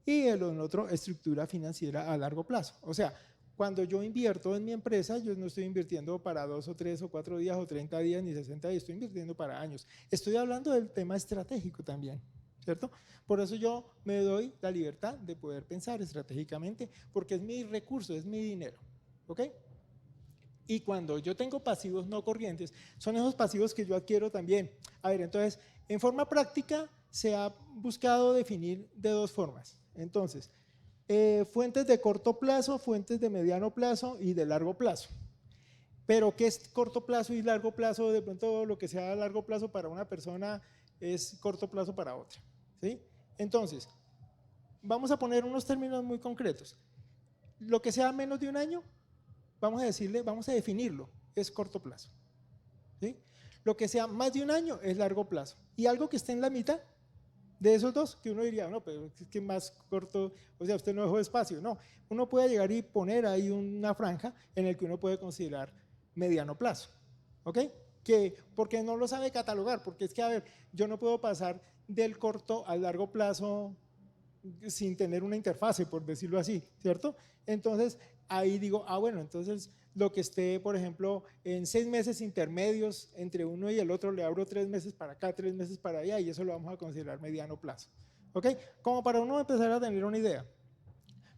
y el otro estructura financiera a largo plazo. O sea, cuando yo invierto en mi empresa, yo no estoy invirtiendo para 2 o 3 o 4 días o 30 días ni 60 días, estoy invirtiendo para años. Estoy hablando del tema estratégico también, ¿cierto? Por eso yo me doy la libertad de poder pensar estratégicamente, porque es mi recurso, es mi dinero, ¿ok? Y cuando yo tengo pasivos no corrientes, son esos pasivos que yo adquiero también. A ver, entonces, en forma práctica se ha buscado definir de dos formas. Entonces, fuentes de corto plazo, fuentes de mediano plazo y de largo plazo. Pero ¿qué es corto plazo y largo plazo? De pronto lo que sea largo plazo para una persona es corto plazo para otra, ¿sí? Entonces, vamos a poner unos términos muy concretos. Lo que sea menos de un año, vamos a decirle, vamos a definirlo, es corto plazo, ¿sí? Lo que sea más de un año es largo plazo. Y algo que esté en la mitad de esos dos, que uno diría, no, pero es que más corto, o sea, usted no dejó espacio. No, uno puede llegar y poner ahí una franja en el que uno puede considerar mediano plazo, ¿ok? Porque no lo sabe catalogar, porque es que, a ver, yo no puedo pasar del corto al largo plazo sin tener una interfase, por decirlo así, ¿cierto? Entonces, ahí digo, bueno, entonces lo que esté, por ejemplo, en 6 meses intermedios entre uno y el otro, le abro 3 meses para acá, 3 meses para allá, y eso lo vamos a considerar mediano plazo, ¿ok? Como para uno empezar a tener una idea.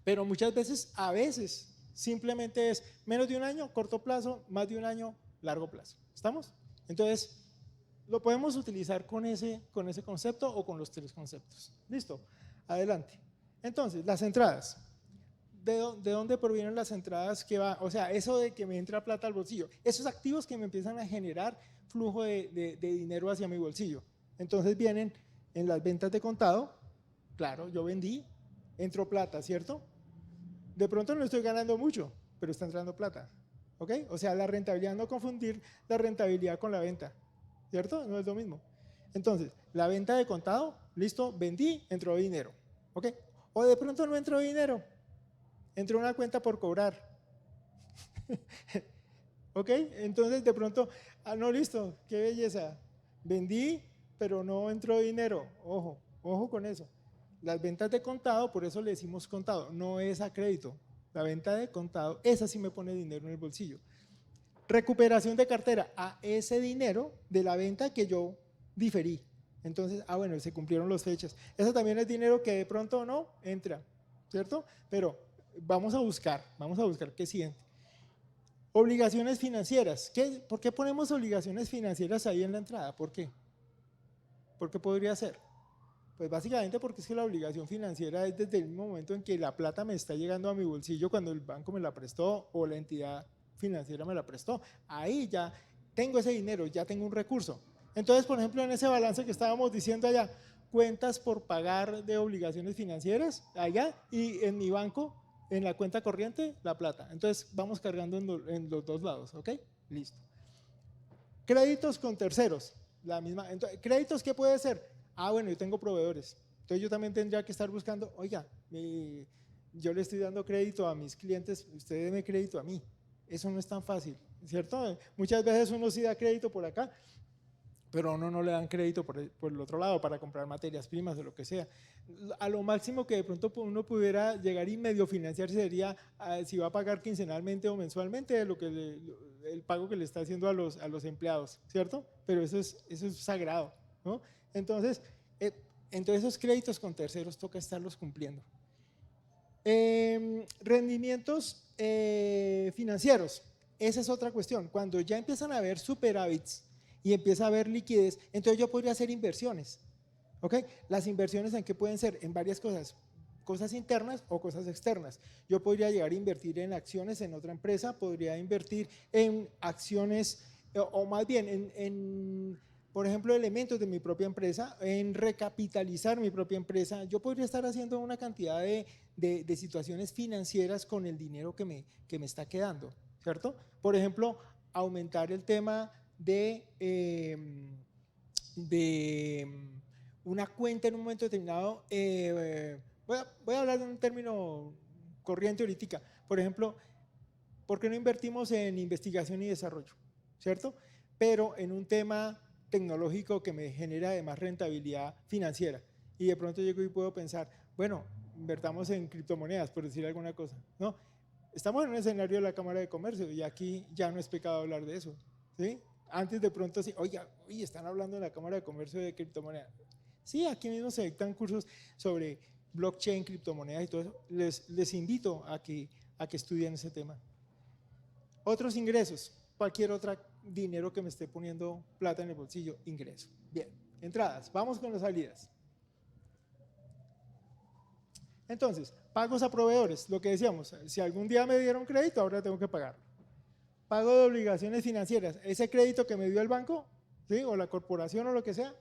Pero muchas veces, a veces, simplemente es menos de un año, corto plazo, más de un año, largo plazo. ¿Estamos? Entonces, lo podemos utilizar con ese concepto o con los tres conceptos. ¿Listo? Adelante. Entonces, las entradas. ¿De dónde provienen las entradas que va? O sea, eso de que me entra plata al bolsillo. Esos activos que me empiezan a generar flujo de dinero hacia mi bolsillo. Entonces vienen en las ventas de contado. Claro, yo vendí, entró plata, ¿cierto? De pronto no estoy ganando mucho, pero está entrando plata. ¿Ok? O sea, la rentabilidad, no confundir la rentabilidad con la venta, ¿cierto? No es lo mismo. Entonces, la venta de contado, listo, vendí, entró dinero. ¿Ok? O de pronto no entró dinero, entró una cuenta por cobrar. ¿Ok? Entonces, de pronto, no, listo, qué belleza. Vendí, pero no entró dinero. Ojo, ojo con eso. Las ventas de contado, por eso le decimos contado, no es a crédito. La venta de contado, esa sí me pone dinero en el bolsillo. Recuperación de cartera, a ese dinero de la venta que yo diferí. Entonces, bueno, se cumplieron las fechas. Eso también es dinero que de pronto no entra, ¿cierto? Pero vamos a buscar qué siguiente. Obligaciones financieras. ¿Por qué ponemos obligaciones financieras ahí en la entrada? ¿Por qué? ¿Por qué podría ser? Pues básicamente porque es que la obligación financiera es desde el mismo momento en que la plata me está llegando a mi bolsillo cuando el banco me la prestó o la entidad financiera me la prestó. Ahí ya tengo ese dinero, ya tengo un recurso. Entonces, por ejemplo, en ese balance que estábamos diciendo allá, cuentas por pagar de obligaciones financieras allá y en mi banco, en la cuenta corriente, la plata. Entonces vamos cargando en los dos lados, ¿ok? Listo. Créditos con terceros, la misma. Entonces, ¿créditos qué puede ser? Bueno, yo tengo proveedores. Entonces yo también tendría que estar buscando, oiga, yo le estoy dando crédito a mis clientes, usted deme crédito a mí. Eso no es tan fácil, ¿cierto? Muchas veces uno sí da crédito por acá, pero a uno no le dan crédito por el otro lado para comprar materias primas o lo que sea. A lo máximo que de pronto uno pudiera llegar y medio financiar sería si va a pagar quincenalmente o mensualmente el pago que le está haciendo a los empleados, ¿cierto? Pero eso es sagrado, ¿no? Entonces esos créditos con terceros toca estarlos cumpliendo. Rendimientos financieros, esa es otra cuestión. Cuando ya empiezan a haber superávits y empieza a haber liquidez, entonces yo podría hacer inversiones. ¿Ok? Las inversiones en qué pueden ser, en varias cosas, cosas internas o cosas externas. Yo podría llegar a invertir en acciones en otra empresa, podría invertir en acciones o más bien por ejemplo, elementos de mi propia empresa, en recapitalizar mi propia empresa. Yo podría estar haciendo una cantidad de situaciones financieras con el dinero que me está quedando, ¿cierto? Por ejemplo, aumentar el tema de una cuenta en un momento determinado. Voy a hablar de un término corriente ahorita. Por ejemplo, ¿por qué no invertimos en investigación y desarrollo? ¿Cierto? Pero en un tema tecnológico que me genera además rentabilidad financiera. Y de pronto llego y puedo pensar, bueno, invertamos en criptomonedas, por decir alguna cosa, ¿no? Estamos en un escenario de la Cámara de Comercio y aquí ya no es pecado hablar de eso, ¿sí? Antes de pronto sí, oye, están hablando en la Cámara de Comercio de criptomonedas. Sí, aquí mismo se dictan cursos sobre blockchain, criptomonedas y todo eso. Les invito a que estudien ese tema. Otros ingresos, cualquier otro dinero que me esté poniendo plata en el bolsillo, ingreso. Bien, entradas, vamos con las salidas. Entonces, pagos a proveedores, lo que decíamos, si algún día me dieron crédito, ahora tengo que pagarlo. Pago de obligaciones financieras, ese crédito que me dio el banco, ¿sí? O la corporación o lo que sea,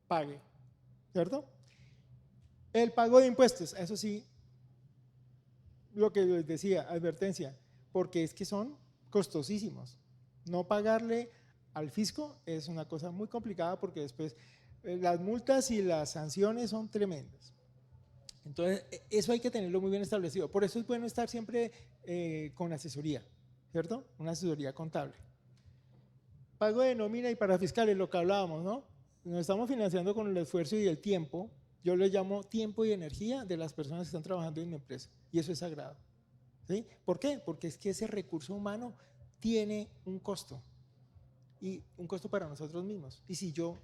pague, ¿cierto? El pago de impuestos, eso sí, lo que les decía, advertencia, porque es que son costosísimos. No pagarle al fisco es una cosa muy complicada porque después las multas y las sanciones son tremendas. Entonces, eso hay que tenerlo muy bien establecido. Por eso es bueno estar siempre con asesoría, ¿cierto? Una asesoría contable. Pago de nómina y parafiscales, lo que hablábamos, ¿no? Nos estamos financiando con el esfuerzo y el tiempo. Yo le llamo tiempo y energía de las personas que están trabajando en mi empresa. Y eso es sagrado. ¿Sí? ¿Por qué? Porque es que ese recurso humano tiene un costo. Y un costo para nosotros mismos. Y si yo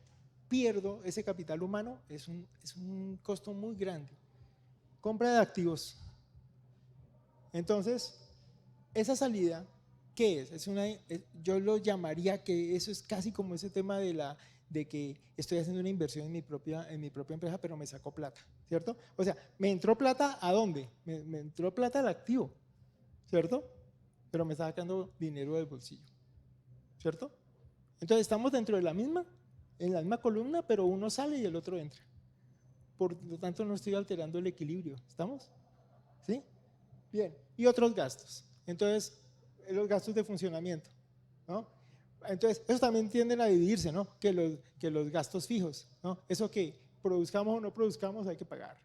pierdo ese capital humano, es un costo muy grande. Compra de activos. Entonces, esa salida, ¿qué es? Yo lo llamaría que eso es casi como ese tema de que estoy haciendo una inversión en mi propia empresa, pero me sacó plata, ¿cierto? O sea, ¿me entró plata a dónde? Me entró plata al activo, ¿cierto? Pero me está sacando dinero del bolsillo, ¿cierto? Entonces estamos dentro de en la misma columna, pero uno sale y el otro entra. Por lo tanto, no estoy alterando el equilibrio, ¿estamos? ¿Sí? Bien, y otros gastos. Entonces, los gastos de funcionamiento, ¿no? Entonces, esos también tienden a dividirse, ¿no? Que los gastos fijos, ¿no? Eso que produzcamos o no produzcamos hay que pagar,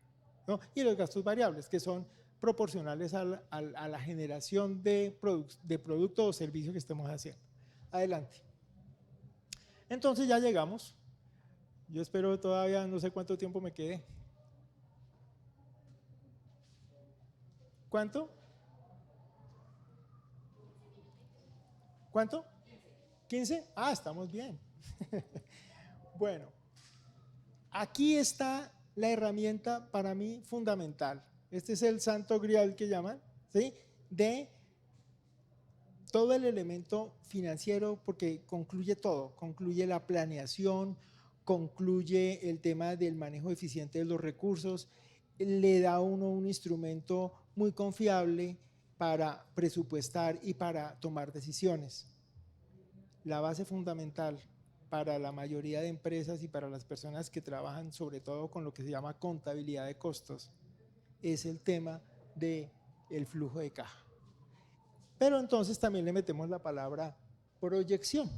¿no? Y los gastos variables, que son proporcionales a la generación de producto o servicio que estemos haciendo. Adelante. Entonces ya llegamos. Yo espero todavía, no sé cuánto tiempo me quede. ¿Cuánto? ¿Cuánto? 15. Estamos bien. Bueno, aquí está la herramienta para mí fundamental. Este es el santo grial que llaman, ¿sí? De todo el elemento financiero, porque concluye todo, concluye la planeación, concluye el tema del manejo eficiente de los recursos, le da a uno un instrumento muy confiable para presupuestar y para tomar decisiones. La base fundamental, para la mayoría de empresas y para las personas que trabajan sobre todo con lo que se llama contabilidad de costos, es el tema del flujo de caja. Pero entonces también le metemos la palabra proyección.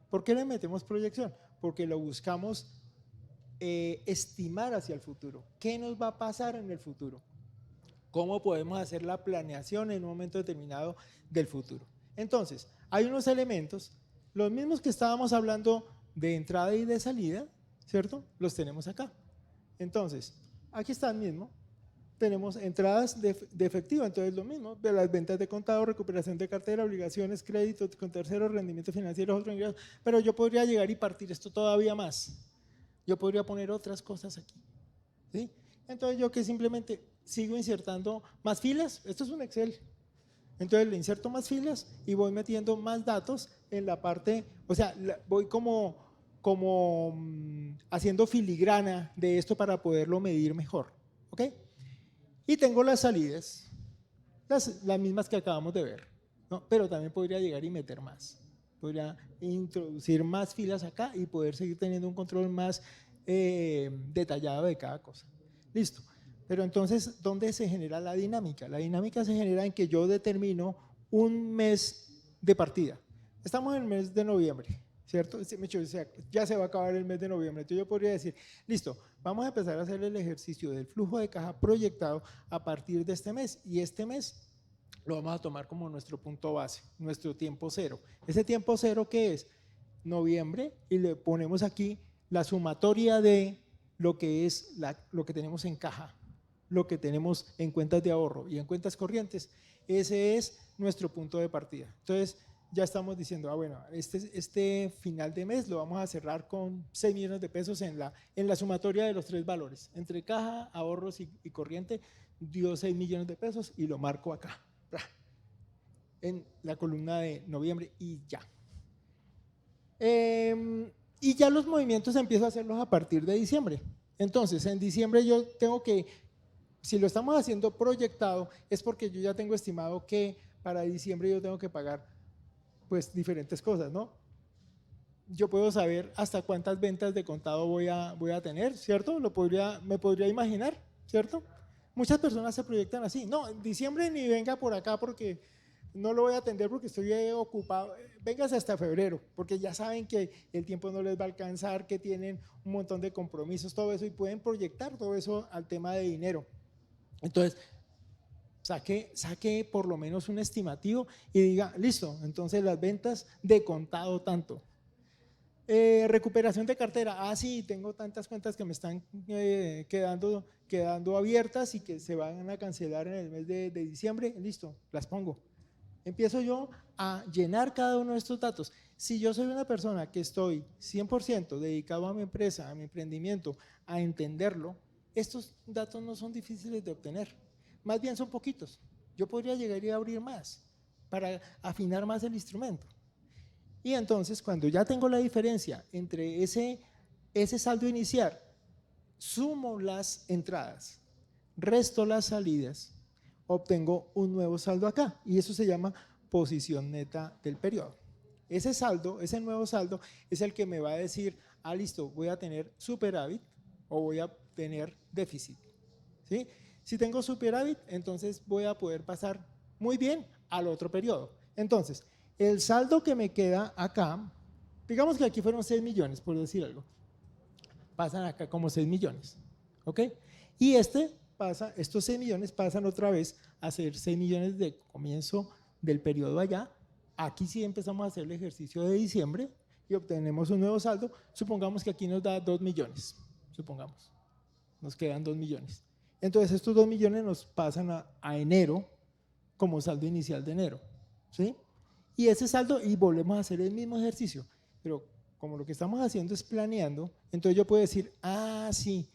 ¿Por qué le metemos proyección? Porque lo buscamos estimar hacia el futuro. ¿Qué nos va a pasar en el futuro? ¿Cómo podemos hacer la planeación en un momento determinado del futuro? Entonces, hay unos elementos, los mismos que estábamos hablando de entrada y de salida, ¿cierto? Los tenemos acá. Entonces, aquí está el mismo. Tenemos entradas de efectivo, entonces lo mismo, de las ventas de contado, recuperación de cartera, obligaciones, créditos con terceros, rendimientos financieros, otros ingresos, pero yo podría llegar y partir esto todavía más. Yo podría poner otras cosas aquí, ¿sí? Entonces yo que simplemente sigo insertando más filas, esto es un Excel, entonces le inserto más filas y voy metiendo más datos en la parte, o sea, voy como haciendo filigrana de esto para poderlo medir mejor, ¿ok? Y tengo las salidas, las mismas que acabamos de ver, ¿no? Pero también podría llegar y meter más. Podría introducir más filas acá y poder seguir teniendo un control más detallado de cada cosa. Listo. Pero entonces, ¿dónde se genera la dinámica? La dinámica se genera en que yo determino un mes de partida. Estamos en el mes de noviembre, ¿cierto? Ya se va a acabar el mes de noviembre. Entonces yo podría decir, listo, vamos a empezar a hacer el ejercicio del flujo de caja proyectado a partir de este mes. Y este mes lo vamos a tomar como nuestro punto base, nuestro tiempo cero. ¿Ese tiempo cero qué es? Noviembre, y le ponemos aquí la sumatoria de lo que es lo que tenemos en caja, lo que tenemos en cuentas de ahorro y en cuentas corrientes. Ese es nuestro punto de partida. Entonces, ya estamos diciendo, bueno, este final de mes lo vamos a cerrar con 6 millones de pesos en la sumatoria de los tres valores. Entre caja, ahorros y corriente, dio 6 millones de pesos y lo marco acá, en la columna de noviembre y ya. Y ya los movimientos empiezo a hacerlos a partir de diciembre. Entonces, en diciembre yo tengo que, si lo estamos haciendo proyectado, es porque yo ya tengo estimado que para diciembre yo tengo que pagar pues diferentes cosas, ¿no? Yo puedo saber hasta cuántas ventas de contado voy a tener, ¿cierto? Me podría imaginar, ¿cierto? Muchas personas se proyectan así, no, en diciembre ni venga por acá porque no lo voy a atender porque estoy ocupado, véngase hasta febrero, porque ya saben que el tiempo no les va a alcanzar, que tienen un montón de compromisos, todo eso, y pueden proyectar todo eso al tema de dinero. Entonces, saque por lo menos un estimativo y diga, listo, entonces las ventas de contado tanto. Recuperación de cartera, sí, tengo tantas cuentas que me están quedando abiertas y que se van a cancelar en el mes de diciembre, listo, las pongo. Empiezo yo a llenar cada uno de estos datos. Si yo soy una persona que estoy 100% dedicado a mi empresa, a mi emprendimiento, a entenderlo, estos datos no son difíciles de obtener, más bien son poquitos. Yo podría llegar y abrir más para afinar más el instrumento. Y entonces, cuando ya tengo la diferencia entre ese saldo inicial, sumo las entradas, resto las salidas, obtengo un nuevo saldo acá, y eso se llama posición neta del periodo. Ese saldo, ese nuevo saldo, es el que me va a decir, listo, voy a tener superávit o voy a tener déficit, ¿sí? Si tengo superávit, entonces voy a poder pasar muy bien al otro periodo. Entonces, el saldo que me queda acá, digamos que aquí fueron 6 millones, por decir algo, pasan acá como 6 millones, ¿ok? Y estos 6 millones pasan otra vez a ser 6 millones de comienzo del periodo allá. Aquí sí empezamos a hacer el ejercicio de diciembre y obtenemos un nuevo saldo. Supongamos que aquí nos da 2 millones, supongamos, nos quedan 2 millones. Entonces estos 2 millones nos pasan a enero como saldo inicial de enero, ¿sí? Y ese saldo, y volvemos a hacer el mismo ejercicio, pero como lo que estamos haciendo es planeando, entonces yo puedo decir, sí,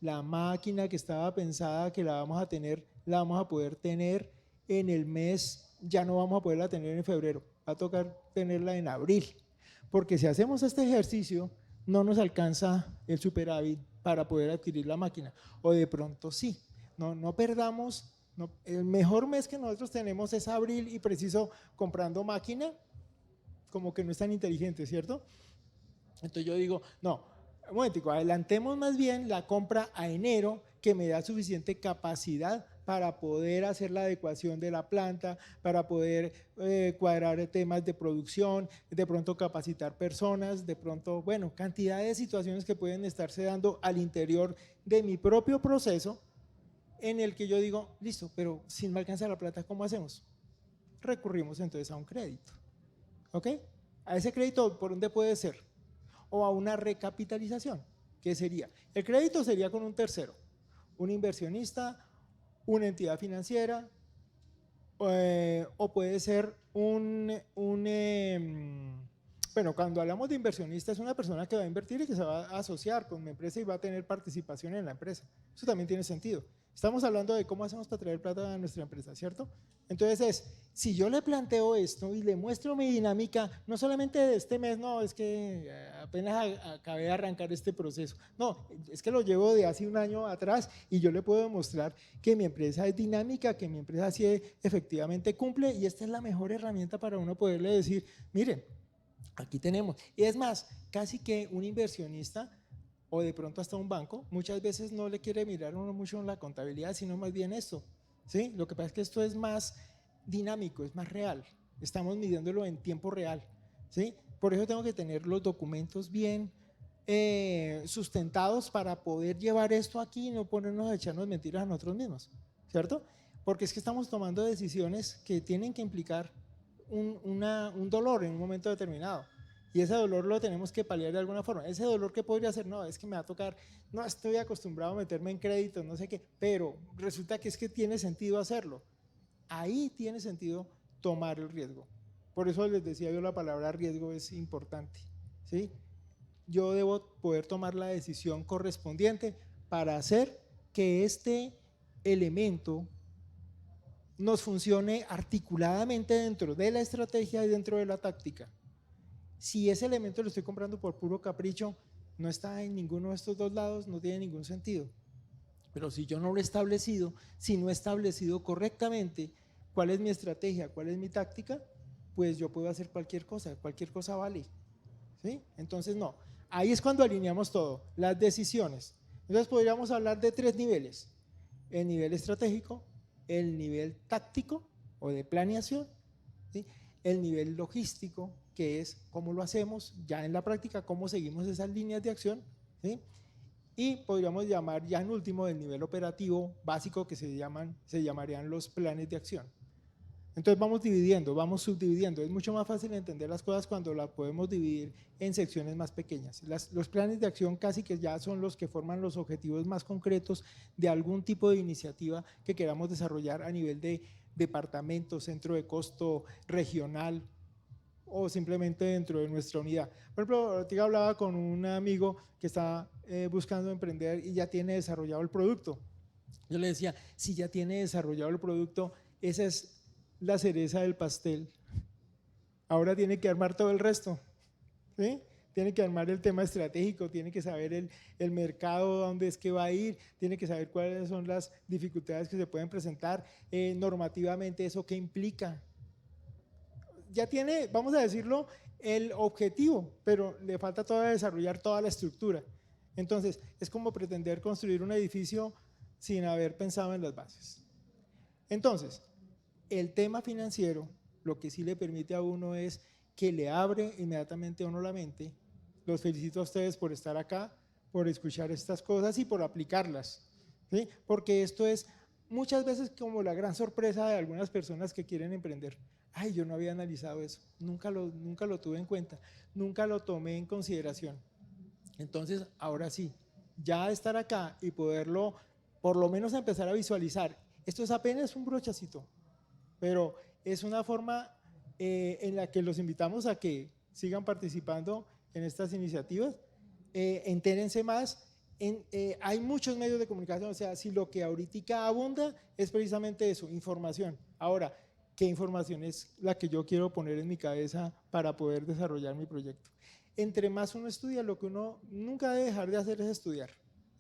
la máquina que estaba pensada que la vamos a tener, la vamos a poder tener en el mes, ya no vamos a poderla tener en febrero, va a tocar tenerla en abril, porque si hacemos este ejercicio no nos alcanza el superávit para poder adquirir la máquina, o de pronto sí, no perdamos, el mejor mes que nosotros tenemos es abril y preciso comprando máquina, como que no es tan inteligente, ¿cierto? Entonces yo digo, no, un momentico, adelantemos más bien la compra a enero, que me da suficiente capacidad para poder hacer la adecuación de la planta, para poder cuadrar temas de producción, de pronto capacitar personas, de pronto, bueno, cantidad de situaciones que pueden estarse dando al interior de mi propio proceso, en el que yo digo, listo, pero si me alcanza la plata, ¿cómo hacemos? Recurrimos entonces a un crédito, ¿ok? A ese crédito, ¿por dónde puede ser? O a una recapitalización. ¿Qué sería? El crédito sería con un tercero, un inversionista, una entidad financiera, o puede ser bueno, cuando hablamos de inversionista es una persona que va a invertir y que se va a asociar con mi empresa y va a tener participación en la empresa. Eso también tiene sentido. Estamos hablando de cómo hacemos para traer plata a nuestra empresa, ¿cierto? Entonces si yo le planteo esto y le muestro mi dinámica, no solamente de este mes, no, es que apenas acabé de arrancar este proceso, no, es que lo llevo de hace un año atrás y yo le puedo demostrar que mi empresa es dinámica, que mi empresa sí efectivamente cumple, y esta es la mejor herramienta para uno poderle decir, miren, aquí tenemos. Y es más, casi que un inversionista o de pronto hasta un banco, muchas veces no le quiere mirar uno mucho en la contabilidad, sino más bien esto, ¿sí? Lo que pasa es que esto es más dinámico, es más real, estamos midiéndolo en tiempo real, ¿sí? Por eso tengo que tener los documentos bien sustentados para poder llevar esto aquí y no ponernos a echarnos mentiras a nosotros mismos, ¿cierto? Porque es que estamos tomando decisiones que tienen que implicar un dolor en un momento determinado. Y ese dolor lo tenemos que paliar de alguna forma. Ese dolor que podría ser, no, es que me va a tocar, no estoy acostumbrado a meterme en créditos, no sé qué, pero resulta que es que tiene sentido hacerlo. Ahí tiene sentido tomar el riesgo. Por eso les decía yo, la palabra riesgo es importante, ¿sí? Yo debo poder tomar la decisión correspondiente para hacer que este elemento nos funcione articuladamente dentro de la estrategia y dentro de la táctica. Si ese elemento lo estoy comprando por puro capricho, no está en ninguno de estos dos lados, no tiene ningún sentido. Pero si yo no lo he establecido, si no he establecido correctamente cuál es mi estrategia, cuál es mi táctica, pues yo puedo hacer cualquier cosa vale, ¿sí? Entonces no, ahí es cuando alineamos todo, las decisiones. Entonces podríamos hablar de tres niveles: el nivel estratégico, el nivel táctico o de planeación, ¿sí? El nivel logístico, que es cómo lo hacemos ya en la práctica, cómo seguimos esas líneas de acción, ¿sí? Y podríamos llamar ya en último el nivel operativo básico, que se llamarían los planes de acción. Entonces vamos dividiendo, vamos subdividiendo. Es mucho más fácil entender las cosas cuando las podemos dividir en secciones más pequeñas. Los planes de acción casi que ya son los que forman los objetivos más concretos de algún tipo de iniciativa que queramos desarrollar a nivel de departamento, centro de costo, regional o simplemente dentro de nuestra unidad. Por ejemplo, ahorita hablaba con un amigo que está buscando emprender y ya tiene desarrollado el producto. Yo le decía, si ya tiene desarrollado el producto, esa es la cereza del pastel. Ahora tiene que armar todo el resto, ¿sí? Tiene que armar el tema estratégico, tiene que saber el mercado, dónde es que va a ir, tiene que saber cuáles son las dificultades que se pueden presentar, normativamente eso qué implica. Ya tiene, vamos a decirlo, el objetivo, pero le falta todavía desarrollar toda la estructura. Entonces, es como pretender construir un edificio sin haber pensado en las bases. Entonces, el tema financiero, lo que sí le permite a uno es que le abre inmediatamente a uno la mente. Los felicito a ustedes por estar acá, por escuchar estas cosas y por aplicarlas, ¿sí? Porque esto es muchas veces como la gran sorpresa de algunas personas que quieren emprender. Ay, yo no había analizado eso, nunca lo tuve en cuenta, nunca lo tomé en consideración. Entonces, ahora sí, ya estar acá y poderlo por lo menos empezar a visualizar. Esto es apenas un brochacito, pero es una forma en la que los invitamos a que sigan participando en estas iniciativas, entérense más. Hay muchos medios de comunicación, o sea, si lo que ahorita abunda es precisamente eso, información. Ahora, ¿qué información es la que yo quiero poner en mi cabeza para poder desarrollar mi proyecto? Entre más uno estudia, lo que uno nunca debe dejar de hacer es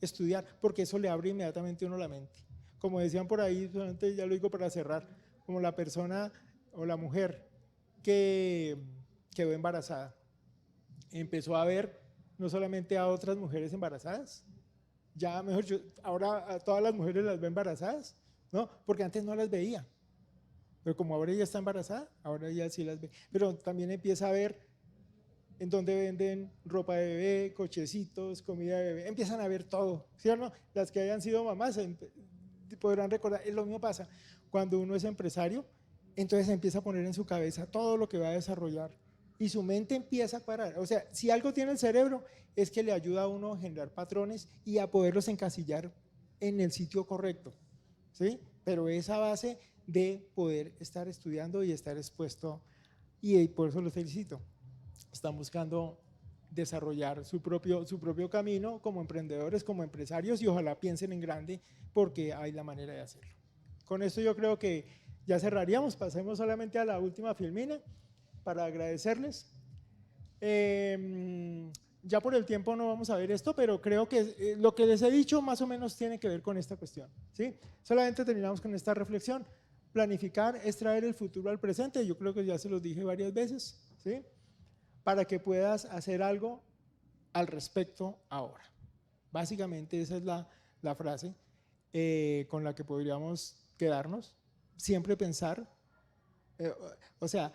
estudiar, porque eso le abre inmediatamente a uno la mente. Como decían por ahí, solamente ya lo digo para cerrar, como la persona o la mujer que quedó embarazada, empezó a ver no solamente a otras mujeres embarazadas, ya mejor ahora a todas las mujeres las ve embarazadas, ¿no? Porque antes no las veía, pero como ahora ella está embarazada, ahora ya sí las ve, pero también empieza a ver en donde venden ropa de bebé, cochecitos, comida de bebé, empiezan a ver todo, ¿sí o no? Las que hayan sido mamás podrán recordar, lo mismo pasa cuando uno es empresario, entonces empieza a poner en su cabeza todo lo que va a desarrollar y su mente empieza a parar. O sea, si algo tiene el cerebro es que le ayuda a uno a generar patrones y a poderlos encasillar en el sitio correcto, ¿sí? Pero esa base de poder estar estudiando y estar expuesto, y por eso los felicito. Están buscando desarrollar su propio camino como emprendedores, como empresarios, y ojalá piensen en grande porque hay la manera de hacerlo. Con esto yo creo que ya cerraríamos, pasemos solamente a la última filmina para agradecerles. Ya por el tiempo no vamos a ver esto, pero creo que lo que les he dicho más o menos tiene que ver con esta cuestión, ¿sí? Solamente terminamos con esta reflexión. Planificar es traer el futuro al presente, yo creo que ya se los dije varias veces, ¿sí? Para que puedas hacer algo al respecto ahora. Básicamente esa es la frase con la que podríamos quedarnos. Siempre pensar, o sea,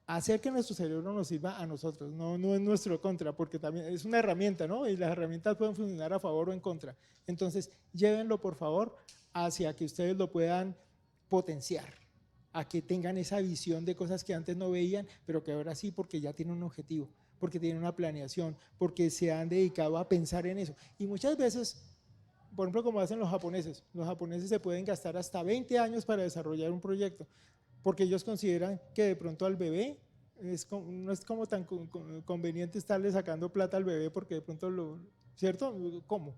hacer que nuestro cerebro nos sirva a nosotros, no en nuestro contra, porque también es una herramienta, ¿no? Y las herramientas pueden funcionar a favor o en contra. Entonces, llévenlo por favor hacia que ustedes lo puedan potenciar, a que tengan esa visión de cosas que antes no veían, pero que ahora sí, porque ya tienen un objetivo, porque tienen una planeación, porque se han dedicado a pensar en eso. Y muchas veces, por ejemplo, como hacen los japoneses se pueden gastar hasta 20 años para desarrollar un proyecto, porque ellos consideran que de pronto al bebé no es como tan conveniente estarle sacando plata al bebé, porque de pronto, ¿cierto? ¿Cómo?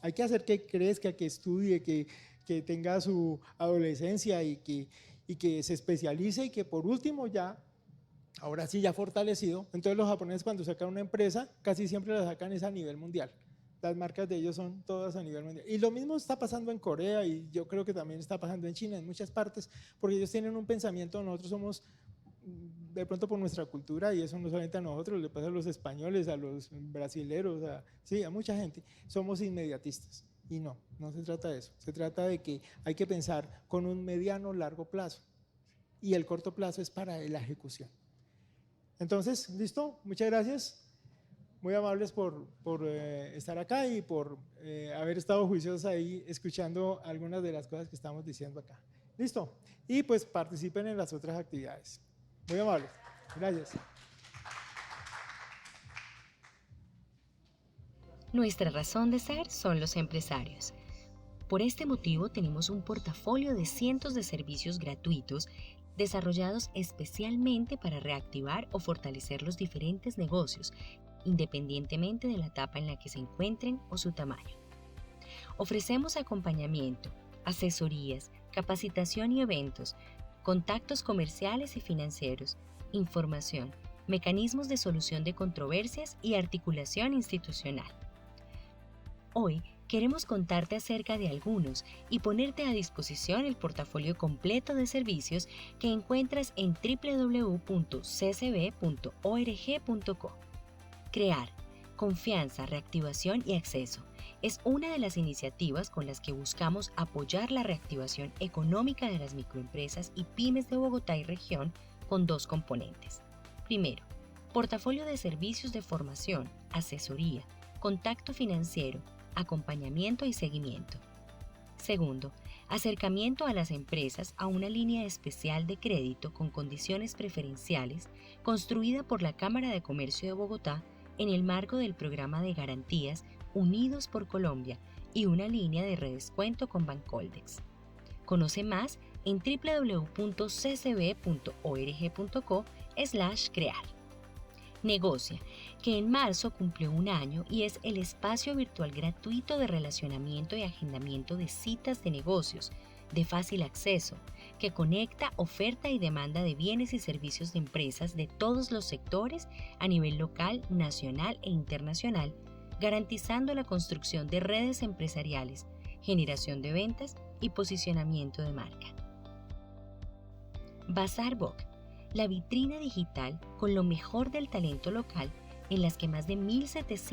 Hay que hacer que crezca, que estudie, que tenga su adolescencia y que se especialice y que por último ya, ahora sí ya fortalecido. Entonces los japoneses cuando sacan una empresa casi siempre la sacan es a nivel mundial. Las marcas de ellos son todas a nivel mundial. Y lo mismo está pasando en Corea y yo creo que también está pasando en China, en muchas partes, porque ellos tienen un pensamiento, nosotros somos de pronto por nuestra cultura, y eso no solamente a nosotros, le pasa a los españoles, a los brasileros, sí, a mucha gente, somos inmediatistas. Y no se trata de eso, se trata de que hay que pensar con un mediano largo plazo y el corto plazo es para la ejecución. Entonces, ¿listo? Muchas gracias, muy amables por estar acá y por haber estado juiciosos ahí escuchando algunas de las cosas que estamos diciendo acá. ¿Listo? Y pues participen en las otras actividades. Muy amables, gracias. Nuestra razón de ser son los empresarios. Por este motivo tenemos un portafolio de cientos de servicios gratuitos desarrollados especialmente para reactivar o fortalecer los diferentes negocios, independientemente de la etapa en la que se encuentren o su tamaño. Ofrecemos acompañamiento, asesorías, capacitación y eventos, contactos comerciales y financieros, información, mecanismos de solución de controversias y articulación institucional. Hoy queremos contarte acerca de algunos y ponerte a disposición el portafolio completo de servicios que encuentras en www.ccb.org.co. Crear, confianza, reactivación y acceso es una de las iniciativas con las que buscamos apoyar la reactivación económica de las microempresas y pymes de Bogotá y región con dos componentes. Primero, portafolio de servicios de formación, asesoría, contacto financiero, acompañamiento y seguimiento. Segundo, acercamiento a las empresas a una línea especial de crédito con condiciones preferenciales construida por la Cámara de Comercio de Bogotá en el marco del programa de garantías Unidos por Colombia y una línea de redescuento con Bancoldex. Conoce más en www.ccb.org.co/crear. Negocia, que en marzo cumplió un año y es el espacio virtual gratuito de relacionamiento y agendamiento de citas de negocios, de fácil acceso, que conecta oferta y demanda de bienes y servicios de empresas de todos los sectores a nivel local, nacional e internacional, garantizando la construcción de redes empresariales, generación de ventas y posicionamiento de marca. Bazar Boc, la vitrina digital con lo mejor del talento local en las que más de 1.700